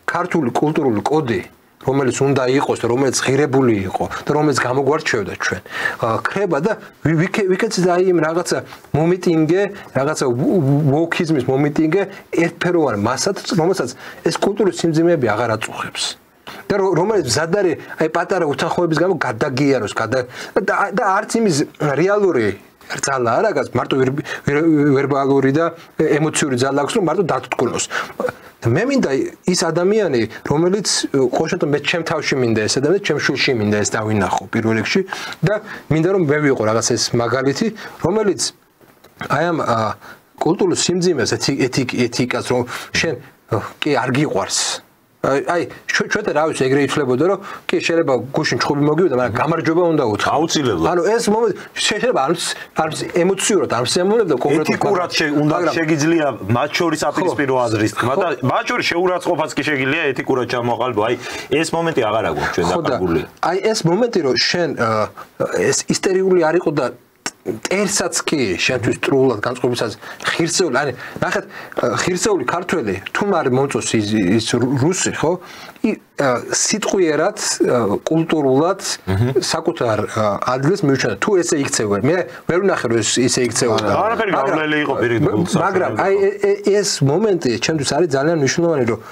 ქართული კულტურული კოდი რომელიც უნდა იყოს და რომელიც ღირებული იყო და რომელიც გამოგვარჩევდა ჩვენ ხრება და ვიქეც და აი რაღაცა მომიტინგე რაღაცა ვოქიზმის მომიტინგე ერთფეროვან მასად რომელსაც ეს კულტურის სიმძიმეები აღარ აწუხებს და რომელიც მზად არის აი პატარა უთანხმოების გამო გადაგიაროს და არც იმის რეალური ძალა არ აქვს მარტო ვერბალური და ემოციური ძალა აქვს რომ მარტო დათქმოს მე მინდა ის ადამიანი რომელიც ყოველშაბათი მე ჩემ თავში მინდა ეს ადამიანი ჩემ შულში მინდა ეს დავინახო პირველ რიგში და მინდა რომ მე ვიყო რაღაც ეს მაგალითი რომელიც აი ამ კულტურულ სიმძიმეს ეთიკას რომ შენ კი არ გიყვარს აი ჩვენ რა ვიცი ეგრე ითვლებოდა რომ კი შეიძლება გუშინ ჩხუბი მოგივიდა მაგრამ გამარჯობა უნდა უთხრა აუცილებლად ანუ ეს მომენტ შეიძლება არის ემოციურად არ შემონებდა კონკრეტულად ეთიკურად უნდა შეგიძლია მათ შორის აპირისპირო აზრის თქმა და მათ შორის შეურაცხყოფაც კი შეგიძლია ეთიკურად ჩამოყალიბო აი ეს მომენტი აღარ აქვს ჩვენ დაკარგულია აი ეს მომენტი რომ შენ ეს ისტერიული არ იყო და ერთსაც კი შენთვის ტრულად განწყობისას ღირსეული აი ნახეთ ღირსეული ქართველი თუ არ მომწონს ის რუსი ხო სიტყვიერად კულტურულად საკუთარ ადგილს მიუჩნდა თუ ესე იქცევა მე ვერ ვნახე რომ ესე იქცევა არაფერი გავლილი იყო პირდაპირ მაგრამ აი ეს მომენტი ჩემთვის არის ძალიან მნიშვნელოვანი რომ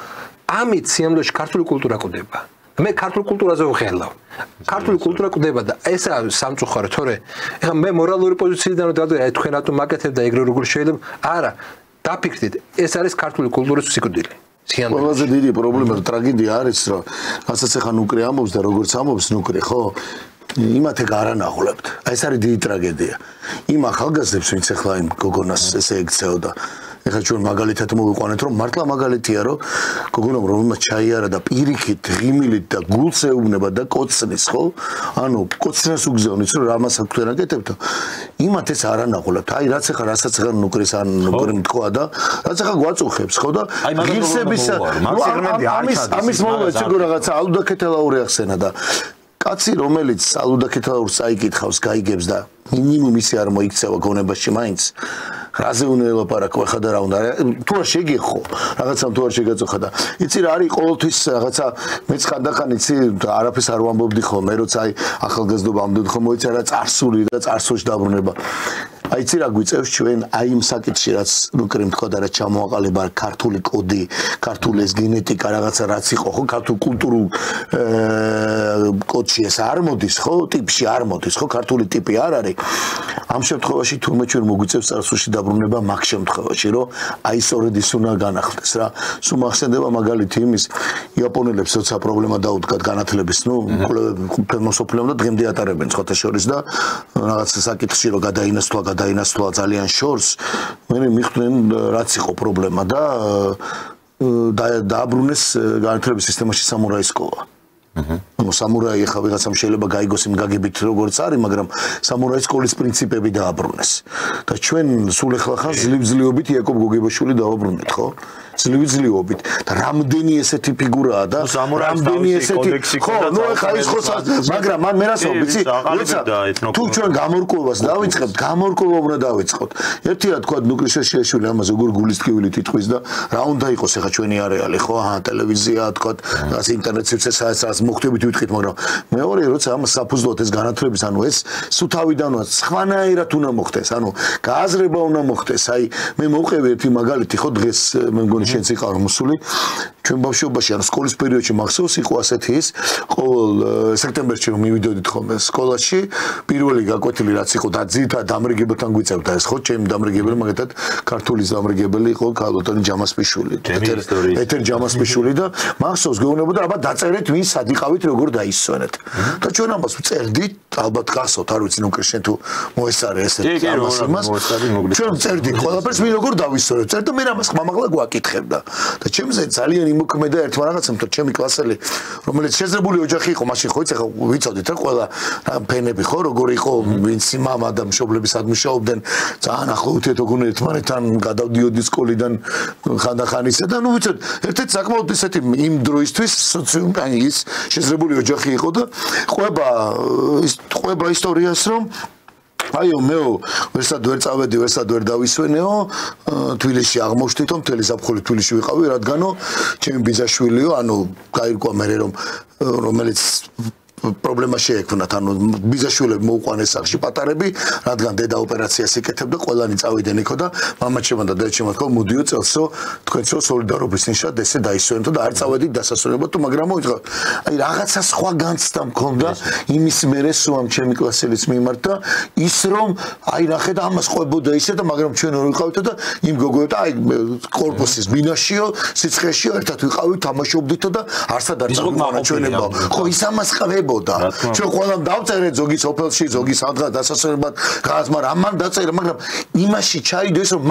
ამით სიამოვნებაში ქართული კულტურა კვდება მე ქართულ კულტურაზე ვხელავ. ქართული კულტურა კვდება და ესაა სამწუხარო, თორე ეხლა მე მორალური პოზიციიდან რომ დავდე, აი თქვენ რატომ მაკეთებ და ეგრე როგორ შეიძლება? არა, დაფიქრდით, ეს არის ქართული კულტურის სიკვდილი. ყველაზე დიდი პრობლემა და ტრაგედია არის, რომ რასაც ეხლა ნუკრი ამბობს და როგორც ამბობს ნუკრი, ხო? იმათ ეგ არ ანახულებთ. აი ეს არის დიდი ტრაგედია. იმ ახალგაზრდებს, ვინც ეხლა იმ გოგონას ესე ეგცეოდა ეხლა ჩვენ მაგალითად მოვიყვანეთ რომ მართლა მაგალითია რომ გოგონამ რომელმაც ჩაიარა და პირიქით ღიმილით და გულს ეუბნება და კოცნის ხო ანუ კოცნას უგზავნით რომ რამას აქვს თქვენ აკეთებთ იმათ ეს არ ანახულებთ აი რაც ეხლა რასაც ეხლა ნუკრის ან ნუკრი თქვა და რაც ეხლა გვაწუხებს ხო და ღირსების ამის მომენტ შეგო რაღაცა ალუდაკეთელაური ახსენა და კაცი რომელიც ალუდაკეთელაურს წაიკითხავს გაიგებს და მინიმუმ ისე არ მოიქცევა გონებაში მაინც რაზე უნდა ელაპარაკო ხა და რა უნდა თუ არ შეგეხო რაღაცამ თუ არ შეგაწუხა და იცი რა არის ყოველთვის რაღაცა მეც ხანდახან იცი არაფერს არ ვამბობდი ხოლმე როცა აი ახალგაზრდობა ამდენ ხომ მოიცა რა წარსული და წარსულში დაბრუნება აი იცი რა გვიწევს ჩვენ აი იმ საკითხში რაც ნუკრი თქვა და რაც ჩამოაყალიბა ქართული კოდი ქართული ეს გენეტიკა რაღაცა რაც იყო ხო ქართულ კულტურულ კოდში ეს არ მოდის ხო ტიპში არ მოდის ხო ქართული ტიპი არ არის ამ შემთხვევაში თურმე ჩვენ მოგვიწევს წარსულში დაბრუნება მაგ შემთხვევაში რომ აი სწორედ ის უნდა განახლდეს რა სულ მახსენდება მაგალითი იმის იაპონელებს როცა პრობლემა დაუდგათ განათლების ნუ ფილოსოფიამ და დღემდე ატარებენ სხვათა შორის და რაღაც საკითხში რომ გადაინაცვლა ძალიან შორს მე მიხვდნენ რაც იყო პრობლემა და დააბრუნეს განათლების სისტემაში სამურაის სკოლა ანუ სამურაი ხა ვიღაცამ შეიძლება გაიგოს იმ გაგებით როგორც არის, მაგრამ სამურაის სკოლის პრინციპები დააბრუნეს. და ჩვენ სულ ეხლა ძლივ-ძლივობით იაკობ გოგებაშვილი დავაბრუნეთ, ხო? ძლივ-ძლივობით. და რამდენი ესეთი ფიგურაა და რამდენი ესეთი ხო, ნუ ეხლა ის ხო მაგრამ მან მე რასაუბრ, ვიცი? თუ ჩვენ გამორკვევას დავიწყებთ, გამორკვევა უნდა დავიწყოთ. ერთია თქვა ნუკრიშეშიაშვილი ამაზე როგორ გულის ტკივილით იტყვის და რა უნდა იყოს ეხლა ჩვენი არეალი, ხო? ტელევიზია, თქვა, რას ინტერნეტ სივრცეს მოხდებით ვიტყვით, მაგრამ მეორე როცა ამას საფუძვლად ეს განათლების, ანუ ეს სუთავიდანაც სხვანაირად უნდა მოხდეს, ანუ გააზრება უნდა მოხდეს. აი მე მოვყევი ერთი მაგალითი, ხო დღეს მე მგონი შენც იყავ მოსული ჩვენ ბავშვობაში, ანუ სკოლის პერიოდში მახსოვს იყო ასეთი ის ყოველ სექტემბერში რომ მივიდოდით ხოლმე სკოლაში, პირველი გაკვეთილი რაც იყო და ძირითადად დამრიგებელთან გვიწევდა ეს, ხო, ჩემი დამრიგებელი მაგათად ქართულის დამრიგებელი იყო ქალბატონი ჯამასპიშვილი, ეთერ ჯამასპიშვილი და მახსოვს გეუბნებოდა აბა დაწერეთ ვინ სად იყავით როგორ დაისვენეთ. და ჩვენ ამას წერდით, ალბათ გასავთ, არ ვიცი ნუკრი შენ თუ მოესწარე ესეთ ამას. ჩვენ წერდით ყველაფერს ვინ როგორ დავისვენეთ. წერდა მე ამას ხმამაღლა გვაკითხებდა. და ჩემზე ძალიან იმოქმედა ერთმა რაღაცამ, თორე ჩემი კლასელი, რომელიც შეძრებული ოჯახი იყო, მაშინ ხო იცი, ვიცოდით რა ყველა ფენები ხო როგორ იყო, ვინც მამა და მშობლები სად მუშაობდნენ, ძალიან ახლო უთიერთოგონი ერთმანეთთან გადავდიოდი სკოლიდან ხანდახან ისე და ნუ ვიცოდ, ერთ-ერთი საკმაოდ ისეთი იმ დროისთვის სოციუმი ის შეძრებული ოჯახი იყო და ყვება ისტორიას რომ აიო მეო ვერსად ვერ წავედი ვერსად ვერ დავისვენეო თბილისში აღმოჩნდითო მთელი ზაფხული თბილისში ვიყავი რადგანო ჩემი ბიძაშვილიო ანუ გაირკვა მე რომელიც პრობლემა შეექმნათ, ანუ ბიძაშვილები მოუყვანეს სახში პატარები, რადგან დედა ოპერაციას იკეთებდა, ყველანი წავიდნენ იქო და მამაჩემმა და დედაჩემმა თქვა, მოდიო წელსო, თქვენცო სოლიდარობის ნიშნად ესე დაისვენთო და არ წავედით დასასვენებლად, თუ მაგრამ მოიწყო. აი რაღაცა სხვა განცდა მქონდა იმის მერე სუამ ჩემი კლასელის მიმართ და ის რომ აი ნახე და ამას ყვებოდა ისე და მაგრამ ჩვენ ორი ვიყავით და იმ გოგოებთან აი კორპუსის ბინაშიო, სიცხეშიო ერთად ვიყავით, თამაშობდითო და არსად არ წავიყვანა ჩვენება. ხო ის ამას ყავებ ხდებოდა. ჩვენ ყველამ დავწერეთ ზოგი სოფელში, ზოგი სადღაც დასასრულებლად გას, მაგრამ ამან დაწერა, მაგრამ იმაში ჩაიდო ეს რომ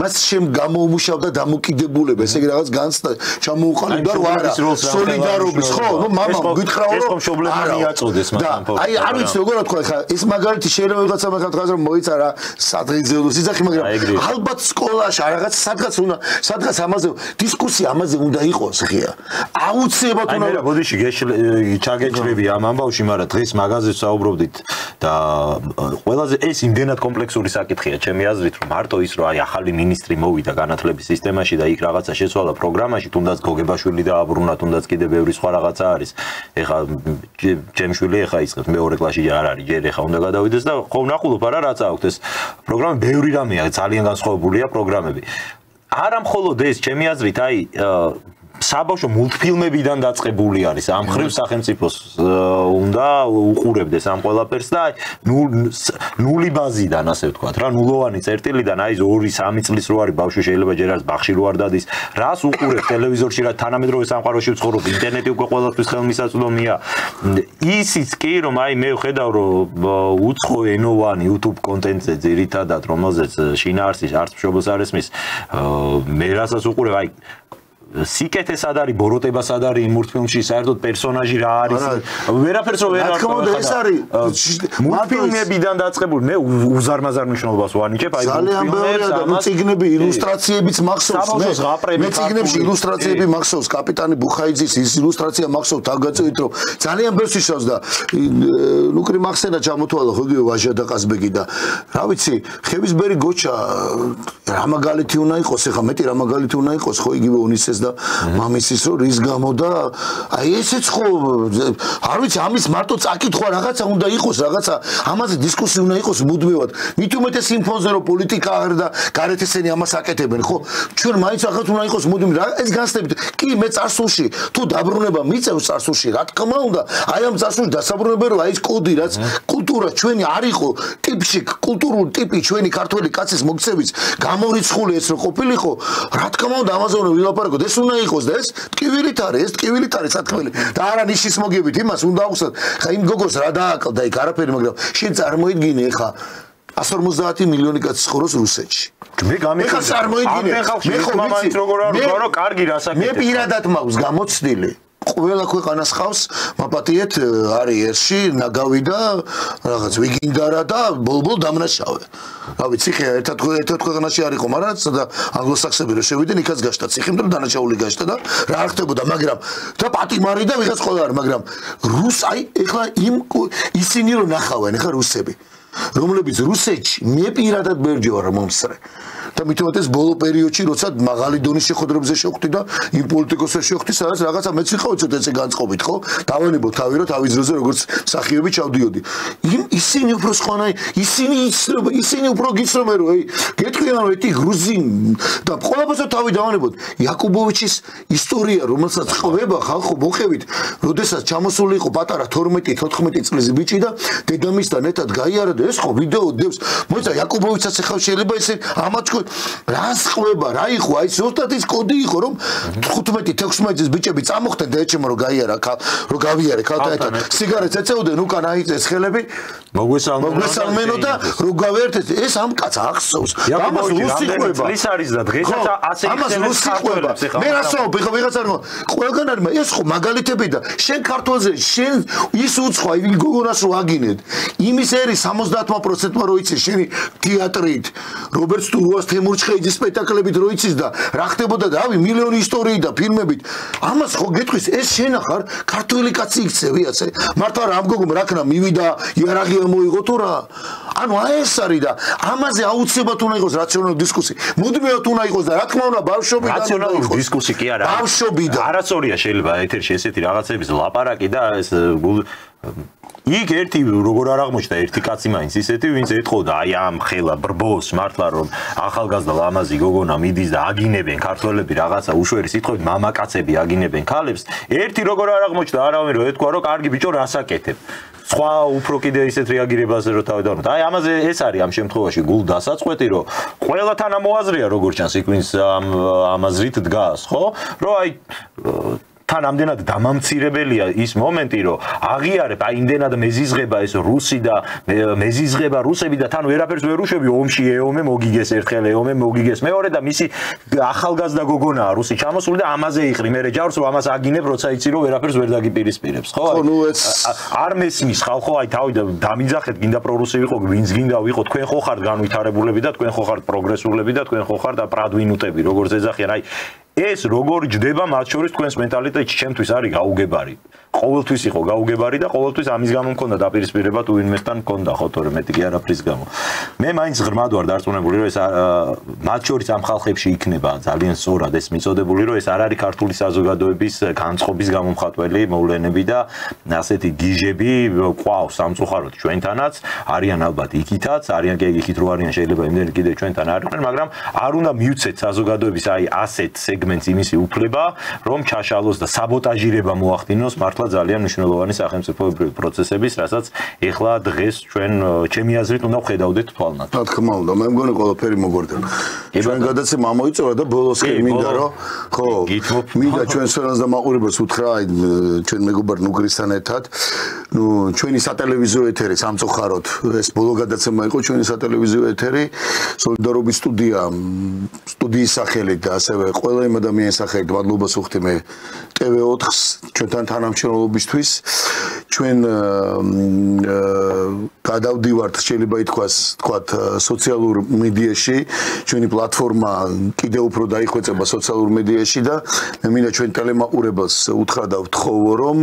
მას შემ გამოუმუშავდა დამოკიდებულება, ესე იგი რაღაც განცდა ჩამოუყალიბდა რომ არა სოლიდარობის ხო, ნუ მამა გითხრაო რომ ეს ხომ პრობლემა მიაწოდეს მაგრამ აი არ ვიცი როგორ თქვა ხა ეს მაგალითი შეიძლება ვიღაცა მაგალითად რომ მოიცა რა სადღეძელოს იძახი მაგრამ ალბათ სკოლაში რაღაც სადღაც ამაზე დისკუსია ამაზე უნდა იყოს ღია აუცილებლად უნდა აი მე ბოდიში ჩაგეჭრები ამ ამბავში მაგრამ დღეს მაგაზე საუბრობდით და ყველაზე ეს იმდენად კომპლექსური საკითხია ჩემი აზრით რომ მარტო ის რომ აი ახალი მინისტრი მოვიდა განათლების სისტემაში და იქ რაღაცა შეცვალა პროგრამაში თუნდაც გოგებაშვილი დააბრუნა თუნდაც კიდე ბევრი სხვა რაღაცა არის ეხა ჩემშვილი ეხა იწყებს მეორე კლასში არ არის ჯერ ეხა უნდა გადავიდეს და ხო ვნახულობ არა რაც აქვს ეს პროგრამა ბევრი რამეა ძალიან განსხვავებულია პროგრამები არა მხოლოდ ეს ჩემი აზრით აი საბავშვო მულტფილმებიდან დაწყებული არის ამ ხრივ სახელმწიფოს უნდა უყურებდეს ამ ყველაფერს და ნული ბაზიდან ასე ვთქვათ რა ნულოვანი წერტილიდან აი 2-3 წლის რო არის ბავშვი შეიძლება ჯერ არის ბაღში რო არ დადის რას უყურებს ტელევიზორში რა თანამედროვე სამყაროში ვცხოვრობ ინტერნეტი უკვე ყველასთვის ხელმისაწვდომია ისიც კი რომ აი მე ვხედავ რომ უცხო ენოვანი YouTube კონტენტზე ძირითადად რომელზეც შინაარსის არც მშობელს არ ესმის მე რასაც უყურებ აი სიკეთე სად არის ბოროტება სად არის იმ მულტფილმში საერთოდ პერსონაჟი რა არის ვერაფერს რო ვერ რა თქმა უნდა ეს არის მულტფილმებიდან დაწყებული მე უზარმაზარ მნიშვნელობას ვანიჭებ აი ძალიან ბევრია და ნუ ციგნები ილუსტრაციებიც მახსოვს მე ციგნებში ილუსტრაციები მახსოვს კაპიტანი ბუხაიძის ის ილუსტრაცია მახსოვს დაგაწევით რომ ძალიან ბევრს ისავს და ნუკრი მახსენა ჩამოთვალა ხო გიო ვაჟა და ყაზბეგი და რა ვიცი ხევისბერი გოჩა რა მაგალითი უნდა იყოს ეხა მეტი რა მაგალითი უნდა იყოს ხო იგივე უნისეს და მამისის რო რის გამო და აი ესეც ხო არ ვიცი ამის მარტო წაკითხვა რაღაცა უნდა იყოს რაღაცა ამაზე დისკუსია უნდა იყოს მუდმივად მით უმეტეს იმ ფონზე რომ პოლიტიკა არ და გარეთესენი ამას აკეთებენ ხო ჩვენ მაინც ახაც უნდა იყოს მუდმივი რა ეს განსხვავებით კი მე წარსულში თუ დაბრუნება მიწევს წარსულში რა თქმა უნდა აი ამ წარსულში დასაბრუნება რომ აი ეს კოდი რაც კულტურა ჩვენი არ იყო ტიპში კულტურული ტიპი ჩვენი ქართველი კაცის მოქცევის გამორიცხული ეს რო ყოფილიყო რა თქმა უნდა ამაზე უნდა ვილაპარაკოთ ეს უნდა იყოს და ეს ტკივილით არის ეს ტკივილით არის სათქმელი და არა ნიშის მოგებით იმას უნდა აუხსნათ ხა იმ გოგოს რა დააკლდა იქ არაფერი მაგრამ შენ წარმოიდგინე ხა 150 მილიონი კაცი ცხოვრობს რუსეთში მე გამიხარ წარმოიდგინე მე ხო ვიცი რომ კარგი რასაკეთებ მე პირადად მაქვს გამოცდილი ყველა ქვეყანას ხავს მაპატიეთ არის ერში ნაგავი და რაღაც ვიგინდარა და ბოლბოლ დამნაშავე რა ვიცი ხე ერთად ქვეყანაში არისო მაგრამ და ანგლოსაქსები რო შევიდნენ იქაც გაშტა ციხემდე რომ დანაშაული გაშტა და რა ხდებოდა მაგრამ და პატიმარი და ვიღაც ყველა არის მაგრამ აი ეხლა ისინი რო ნახავენ ეხლა რუსები რომლებიც რუსეთში მე პირადად ბერჯი ვარ მომსწრე და მithumetes ბოლო პერიოდში როცა მაღალი დონის შეხვედრებზე შევხვდი და იმ პოლიტიკოსებს შევხვდი სადაც რაღაცა მეც ვიყავ ცოტა ეცე განწყობით ხო დავანებო თავი რომ თავის ძროზე როგორც მსახიობი ჩავდიოდი ისინი უფრო სხვანაი ისინი უფრო გიცნობენ რომ აი გეტყვიან რომ ეთი გრუზინ და ყველაფერს თავი დავანებოთ იაკუბოვიჩის ისტორია რომელსაც ყვება ხალხო მოხევით როდესაც ჩამოსული იყო პატარა 12-14 წლის ბიჭი და დედამისთან ერთად გაიარა და ეს ხო ვიდეო დევს მოიცა იაკუბოვიჩსაც ახლა შეიძლება ესე ამაჩ რას ყვება რა იყო აი ზუსტად ის კოდი იყო რომ 15-16 წლის ბიჭები წამოხდნენ და ეჩემო რომ გაიარა რომ გავიარე ქალთან ერთად სიგარეტს ეწეოდნენ უკან აიწეს ხელები მოგვესალმენო და რომ გავერთეთ ეს ამ კაცს ახსოვს ამას რუსი ყვება ის არის და დღესაც ასე ამას რუსი ყვება მე რასაუბრ ხა ვიღაცა რომ ყველგან არის ეს ხო მაგალითები და შენ ქართულზე შენ ის უცხო იმ გოგონას რო აგინეთ იმის ერის 70%-მა რო იცი შენი თეატრით რობერტ სტურუას თემურჩხეიძის სპექტაკლებით რო იცის და რა ხდებოდა და ავი მილიონი ისტორიით და ფილმებით ამას ხო გეტყვის ეს შენ ახარ ქართველი კაცი იქცევი ასე მართლა რა ამ გოგომ რაკნა მივიდა იარაღი მოიღო თუ რა ანუ აი ეს არის და ამაზე აუცილებლად უნდა იყოს რაციონალური დისკუსია მუდმივად უნდა იყოს და რა თქმა უნდა ბავშვობიდან რაციონალური დისკუსია კი არა ბავშვობიდან არასწორია შეიძლება ეთერში ესეთი რაღაცების ლაპარაკი და ეს იქ ერთი როგორ არ აღმოჩნდა ერთი კაცი მაინც ისეთი ვინც ეთყოდა აი ამ ხელა ბრბოს მართლა რომ ახალგაზრდა ლამაზი გოგონა მიდის და აგინებენ ქართველები რაღაცა უშვერი სიტყვებით მამაკაცები აგინებენ ქალებს ერთი როგორ არ აღმოჩნდა არავინ რომ ეთქვა რომ კარგი ბიჭო რასაკეთებ სხვა უფრო კიდე ისეთ რეაგირებაზე რო თავი დავნა და აი ამაზე ეს არის ამ შემთხვევაში გულ დასაწყვეტი რომ ყველა თანამოაზრეა როგორ ჩანს იქ ვინც ამ აზრით დგას ხო რომ აი თან ამდენად დამამცირებელია ის მომენტი, რომ აღიარებ, აი იმდენად მეზიზღება ეს რუსი და მეზიზღება რუსები და თან ვერაფერს ვერ უშვები, ომში ეომე მოგიგეს ერთხელ, ეომე მოგიგეს მეორე და მისი ახალგაზრდა გოგონაა რუსი ჩამოსული და ამაზე იყრი, მე ჯავს რომ ამას აგინებ, როცა იცი რომ ვერაფერს ვერ დაგიპირისპირებს, ხო? არ მესმის ხალხო, აი თავი დამიძახეთ, გინდა პრორუსი ვიყო, ვინც გინდა ვიყო, თქვენ ხო ხართ განვითარებულები და თქვენ ხო ხართ პროგრესულები და თქვენ ხო ხართ პრადვინუტები, როგორც ეძახიან, აი ეს როგორ ჯდება მათ შორის თქვენს მენტალიტეტში, ჩემთვის არის გაუგებარი. ყოველთვის იყო გაუგებარი და ყოველთვის ამის გამო მქონდა დაპირისპირება თუ ვინმესთან მქონდა ხო თორე მეტი კი არაფრის გამო. მე მაინც ღრმად ვარ დარწმუნებული რომ ეს მათ შორის ამ ხალხებში იქნება ძალიან სწორად ეს მიწოდებული რომ ეს არ არის ქართული საზოგადოების განწყობის გამომხატველი მოვლენები და ასეთი გიჟები ყავს სამწუხაროდ ჩვენთანაც არიან ალბათ იქითაც არიან კი იქით რო არიან შეიძლება იმდენი კიდე ჩვენთან არიან მაგრამ არ უნდა მიუცეთ საზოგადოების აი ასეთ სეგმენტს იმისი უფლება რომ ჩაშალოს და საბოტაჟირება მოახდინოს მართლა ძალიან მნიშვნელოვანი სახელმწიფოებრივი პროცესების, რასაც ეხლა დღეს ჩვენ ჩემი აზრით უნდა ვხედავდეთ თვალნათ. რა თქმა უნდა, მე მგონი ყველაფერი მოგვარდება. ჩვენ გადაცემა ამოიწურა და ბოლოს კი მინდა რომ ხო, მინდა ჩვენს ფერანს და მაყურებელს უთხრა, აი ჩვენ მეგობარ ნუგრისთან ერთად, ნუ ჩვენი სატელევიზიო ეთერი სამწუხაროდ ეს ბოლო გადაცემა იყო ჩვენი სატელევიზიო ეთერი, სოლიდარობის სტუდიის სახელით და ასევე ყველა იმ ადამიანის სახელით მადლობას ვუხდი მე TV4-ს ჩვენთან თანამშრომლობისთვის ჩვენ გადავდივართ შეიძლება ითქვას თქვათ სოციალურ მედიაში ჩვენი პლატფორმა კიდევ უფრო დაიხვეწება სოციალურ მედიაში და მე მინდა ჩვენ ტელემაყურებელს უთხრა და ვთხოვო რომ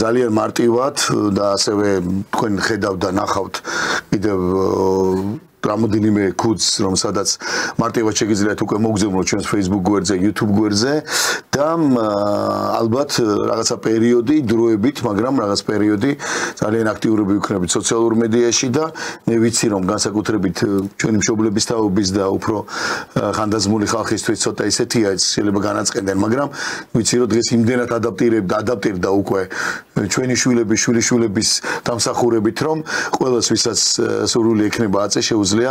ძალიან მარტივად და ასევე თქვენ ხედავთ და ნახავთ კიდევ რამოდენიმე კუდს რომ სადაც მარტივად შეგიძლიათ უკვე მოგზაუროთ ჩვენს Facebook გვერდზე, YouTube გვერდზე და ალბათ რაღაცა პერიოდი დროებით, მაგრამ რაღაც პერიოდი ძალიან აქტიურები ვიქნებით სოციალურ მედიაში და მე ვიცი რომ განსაკუთრებით ჩვენი მშობლების თაობის და უფრო ხანდაზმული ხალხისთვის ცოტა ისეთია, შეიძლება განაწყენდნენ, მაგრამ ვიცი რომ დღეს იმდენად ადაპტირდა უკვე ჩვენი შვილიშვილების დამსახურებით რომ ყველას ვისაც სურვილი ექნება აწე შეუძლია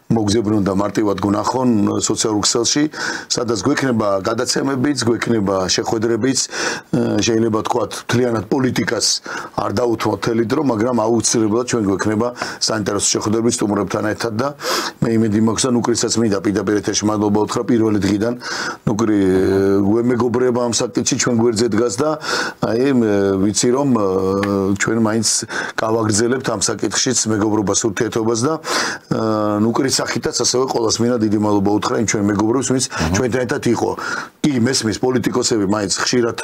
მოგზებრონ და მარტივად გუნახონ სოციალურ ქსელში, სადაც გვექნება გადაცემებიც, გვექნება შეხვედრებიც, შეიძლება თქვათ მთლიანად პოლიტიკას არ დაუთმოთ თელი დრო, მაგრამ აუცილებლად ჩვენ გვექნება საინტერესო შეხვედრები სტუმრებთან ერთად და მე იმედი მაქვს და ნუკრისაც მინდა პირდაპირ ეთერში მადლობა უთხრა პირველი დღიდან ნუკრი მეგობრება ამ საკითხში ჩვენ გვერდზე დგას და აი ვიცი რომ ჩვენ მაინც გავაგრძელებთ ამ საკითხშიც მეგობრობას ურთიერთობას და ნუკრის სახითაც ასევე ყოველს მინდა დიდი მადლობა უთხრა იმ ჩვენ მეგობრებს ვინც ჩვენთან ერთად იყო. კი მესმის პოლიტიკოსები მაინც ხშირად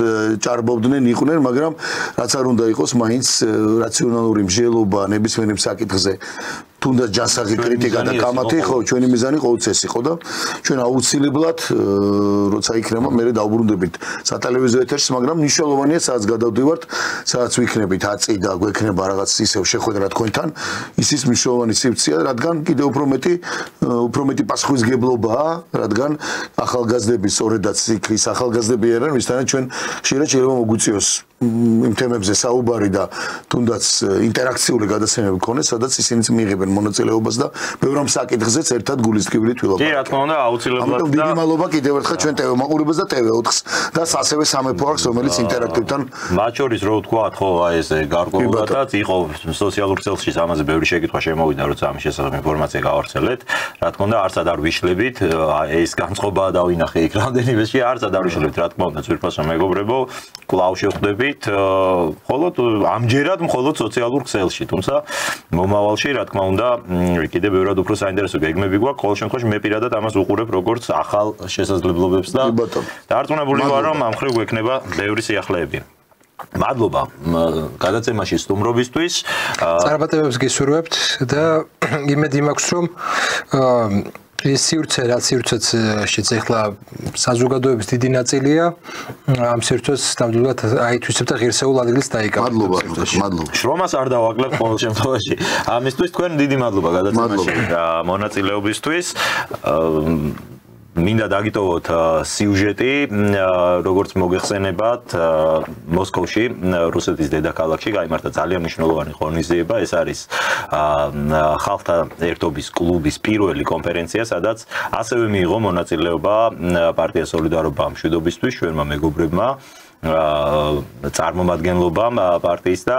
ჭარბობდნენ, იყვნენ, მაგრამ რაც არ უნდა იყოს მაინც რაციონალური მსჯელობა ნებისმიერ საკითხზე თუნდაც ჯანსაღი კრიტიკა და კამათი ხო ჩვენი მიზანი ყოველთვის ეს იყო და ჩვენ აუცილებლად როცა იქნება მე დავბრუნდებით სატელევიზიო ეთერში, მაგრამ მნიშვნელოვანია სადაც გადავდივართ, სადაც ვიქნებით აწი და გვექნება რაღაც ისევ შეხვედრა თქვენთან, ისიც მნიშვნელოვანი სივრცეა, რადგან კიდევ უფრო მეტი პასუხისგებლობაა, რადგან ახალგაზრდები სწორედაც იქ ის ახალგაზრდები არიან, ვისთანაც ჩვენ ხშირად შეიძლება მოგვიწიოს იმ თემებზე საუბარი და თუნდაც ინტერაქციული გადაცემები გქონდეს, სადაც ისინიც მიიღებენ მონაწილეობას და ბევრ ამ საკითხზეც ერთად გულის ტკივილით ვილაპარაკებთ. კი, რა თქმა უნდა, აუცილებლად და დიდი მადლობა კიდევ ერთხელ ჩვენ TV მაყურებელს და TV4-ს და ასევე სამეფო არქს, რომელიც ინტერაქტივთან მათ შორის რო ვთქვათ, ხო, აი ეს გარკვეულადაც იყო სოციალურ ქსელში ამაზე ბევრი შეკითხვა შემოვიდა, როცა ამის შესახებ ინფორმაცია გავავრცელეთ. რა თქმა უნდა, არც არ ვიშლებით, ეს განწყობაა დავინახე იქ რამდენიმეში, არც არ ვიშლებით, რა თქმა უნდა, ძვირფასო მეგობრებო, კვლავ შევხვდებით მხოლოდ ამჯერად მხოლოდ სოციალურ ქსელში, თუმცა მომავალში რა თქმა უნდა კიდევ ბევრად უფრო საინტერესო გეგმები გვაქვს. ყოველ შემთხვევაში მე პირადად ამას უყურებ როგორც ახალ შესაძლებლობებს და დარწმუნებული ვარ რომ ამ ხრივ გვექნება ბევრი სიახლეები. მადლობა გადაცემაში სტუმრობისთვის. წარმატებებს გისურვებთ და იმედი მაქვს რომ ეს სივრცე რაც სივრცეც შეცეხლა საზოგადოების დიდი ნაწილია ამ სივრცეს ნამდვილად აითვისებ და ღირსეულ ადგილს დაიკავებთ. მადლობა. შრომას არ დავაკლებ ყოველ შემთხვევაში. ამისთვის თქვენ დიდი მადლობა გადაცემაში მონაწილეობისთვის. მინდა დაგიტოვოთ სიუჟეტი, როგორც მოგეხსენებათ, მოსკოვში, რუსეთის დედაქალაქში გაიმართა ძალიან მნიშვნელოვანი ღონისძიება. ეს არის ხალხთა ერთობის კლუბის პირველი კონფერენცია, სადაც ასევე მიიღო მონაწილეობა პარტია სოლიდარობა მშვიდობისთვის, ჩვენმა მეგობრებმა. წარმომადგენლობამ პარტიის და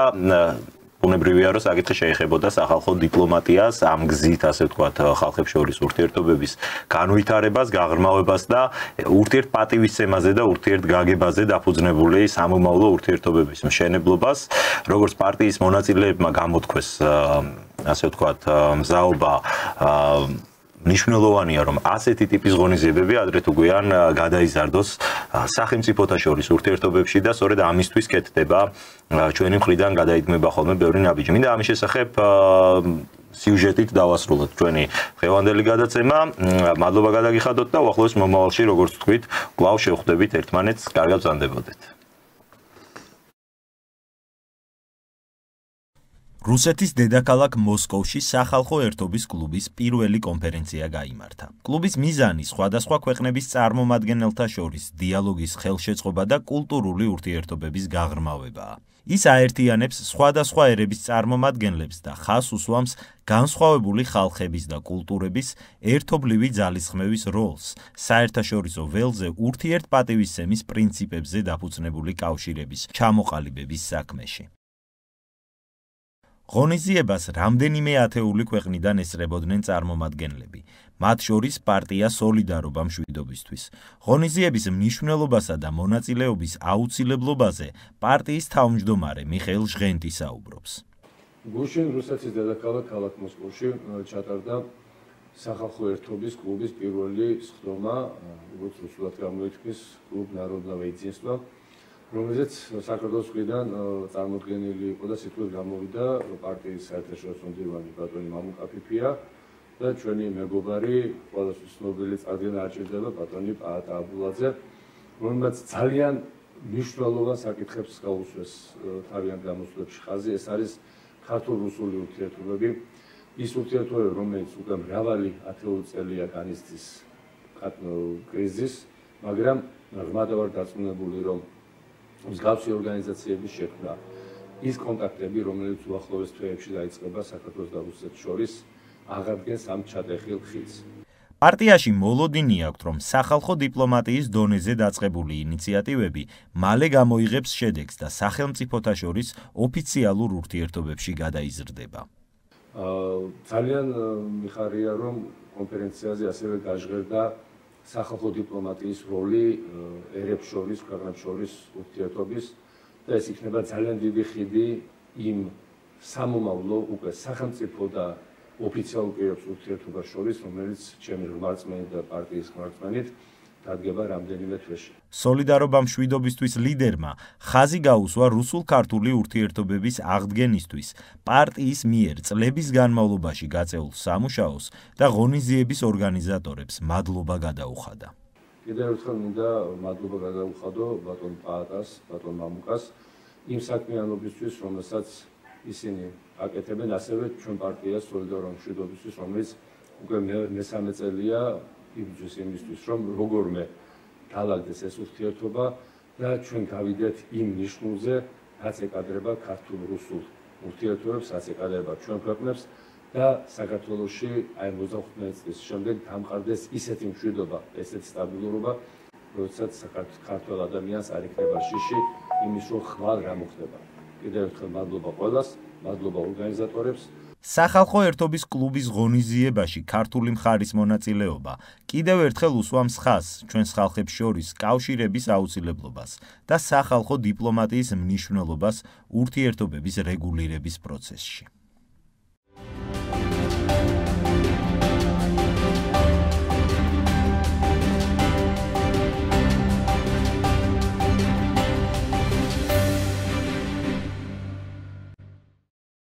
უნებრივია რომ საკითხი შეეხებოდა სახალხო დიპლომატიას, ამ გზით ასე ვთქვათ, ხალხებს შორის ურთიერთობების განვითარებას, გაღრმავებას და ურთიერთპატივისცემაზე და ურთიერთგაგებაზე დაფუძნებული სამომავლო ურთიერთობების მშენებლობას, როგორც პარტიის მონაწილეებმა გამოთქვეს, ასე ვთქვათ, მზაობა მნიშვნელოვანია რომ ასეთი ტიპის ღონისძიებები ადრე თუ გვიან გადაიზარდოს სახელმწიფოთა შორის ურთიერთობებში და სწორედ ამისთვის კეთდება ჩვენი მხრიდან გადაიდგმება ხოლმე ბევრი ნაბიჯი. მინდა ამის შესახებ სიუჟეტით დავასრულოთ ჩვენი დღევანდელი გადაცემა. მადლობა გადაგიხადოთ და უახლოეს მომავალში როგორც ვთქვით, კვლავ შევხვდებით ერთმანეთს. კარგად ბრძანდებოდეთ. რუსეთის დედაქალაქ მოსკოვში სახალხო ერთობის კლუბის პირველი კონფერენცია გაიმართა. კლუბის მიზანი სხვადასხვა ქვეყნების წარმომადგენელთა შორის დიალოგის ხელშეწყობა და კულტურული ურთიერთობების გაღრმავებაა. ის აერთიანებს სხვადასხვა ერების წარმომადგენლებს და ხაზს უსვამს განსხვავებული ხალხების და კულტურების ერთობლივი ძალისხმევის როლს საერთაშორისო ველზე ურთიერთპატივისცემის პრინციპებზე დაფუძნებული კავშირების ჩამოყალიბების საქმეში. ღონისძიებას რამდენიმე ათეული ქვეყნიდან ესწრებოდნენ წარმომადგენლები, მათ შორის პარტია სოლიდარობა მშვიდობისთვის. ღონისძიების მნიშვნელობასა და მონაწილეობის აუცილებლობაზე პარტიის თავმჯდომარე მიხეილ ჟღენტი საუბრობს. გუშინ რუსეთის დედაქალაქ ქალაქ მოსკოვში ჩატარდა სახალხო ერთობის კლუბის პირველი სხდომა, როგორც რუსულად გამოითქმის კლუბ ნაროდნავე единство, რომელზეც საქართველოს მხრიდან წარმოდგენილი იყო და სიტყვით გამოვიდა პარტიის საერთაშორისო მდივანი ბატონი მამუკა ფიფია და ჩვენი მეგობარი ყველასთვის ცნობილი წარდგენა არჩევდება ბატონი პაატა აბულაძე, რომელმაც ძალიან მნიშვნელოვან საკითხებს გაუსვეს თავიანთ გამოსვლებში ხაზი. ეს არის ქართულ-რუსული ურთიერთობები, ის ურთიერთობები, რომელიც უკვე მრავალი ათეული წელია განიცდის კრიზისს, მაგრამ ღრმად ვარ დარწმუნებული, რომ მსგავსი ორგანიზაციების შექმნა, ის კონტაქტები, რომელიც უახლოეს თვეებში დაიწყება საქართველოს და რუსეთის შორის, აღადგენს ამ ჩატეხილ ხიდს. პარტიაში მოლოდინი აქვთ, რომ სახალხო დიპლომატიის დონეზე დაწყებული ინიციატივები მალე გამოიღებს შედეგს და სახელმწიფოთა შორის ოფიციალურ ურთიერთობებში გადაიზრდება. ძალიან მიხარია, რომ კონფერენციაზე ასევე გაჟღერდა სახალხო დიპლომატიის როლი ერებს შორის, ქვეყნებს შორის ურთიერთობის და ეს იქნება ძალიან დიდი ხიდი იმ სამომავლო უკვე სახელმწიფო და ოფიციალურ პირებს ურთიერთობას შორის, რომელიც ჩემი რმარწმენით და პარტიის რმარწმენით დადგება რამდენიმე თვეში. სოლიდარობა მშვიდობისთვის ლიდერმა ხაზი გაუსვა რუსულ-ქართული ურთიერთობების აღდგენისთვის პარტიის მიერ წლების განმავლობაში გაწეულ სამუშაოს და ღონისძიების ორგანიზატორებს მადლობა გადაუხადა. კიდევ ერთხელ მინდა მადლობა გადაუხადო ბატონ პაატას, ბატონ მამუკას იმ საქმიანობისთვის, რომელსაც ისინი აკეთებენ, ასევე ჩვენ პარტიას სოლიდარობა მშვიდობისთვის, რომელიც უკვე მესამე წელია იბრძვის იმისთვის, რომ როგორმე დაალაგდეს ეს ურთიერთობა და ჩვენ გავიდეთ იმ ნიშნულზე, რაც ეკადრება ქართულ-რუსულ ურთიერთობებს, რაც ეკადრება ჩვენ ქვეყნებს და საქართველოში აი 55 წლის შემდეგ დამყარდეს ისეთი მშვიდობა, ესეთი სტაბილურობა, როდესაც ქართულ ადამიანს არ იქნება შიში იმის, რომ ხვალ რა მოხდება. კიდევ ერთხელ მადლობა ყველას, მადლობა ორგანიზატორებს. სახალხო ერთობის კლუბის ღონისძიებაში ქართული მხარის მონაწილეობა კიდევ ერთხელ უსვამს ხაზს ჩვენს ხალხებს შორის კავშირების აუცილებლობას და სახალხო დიპლომატიის მნიშვნელობას ურთიერთობების რეგულირების პროცესში.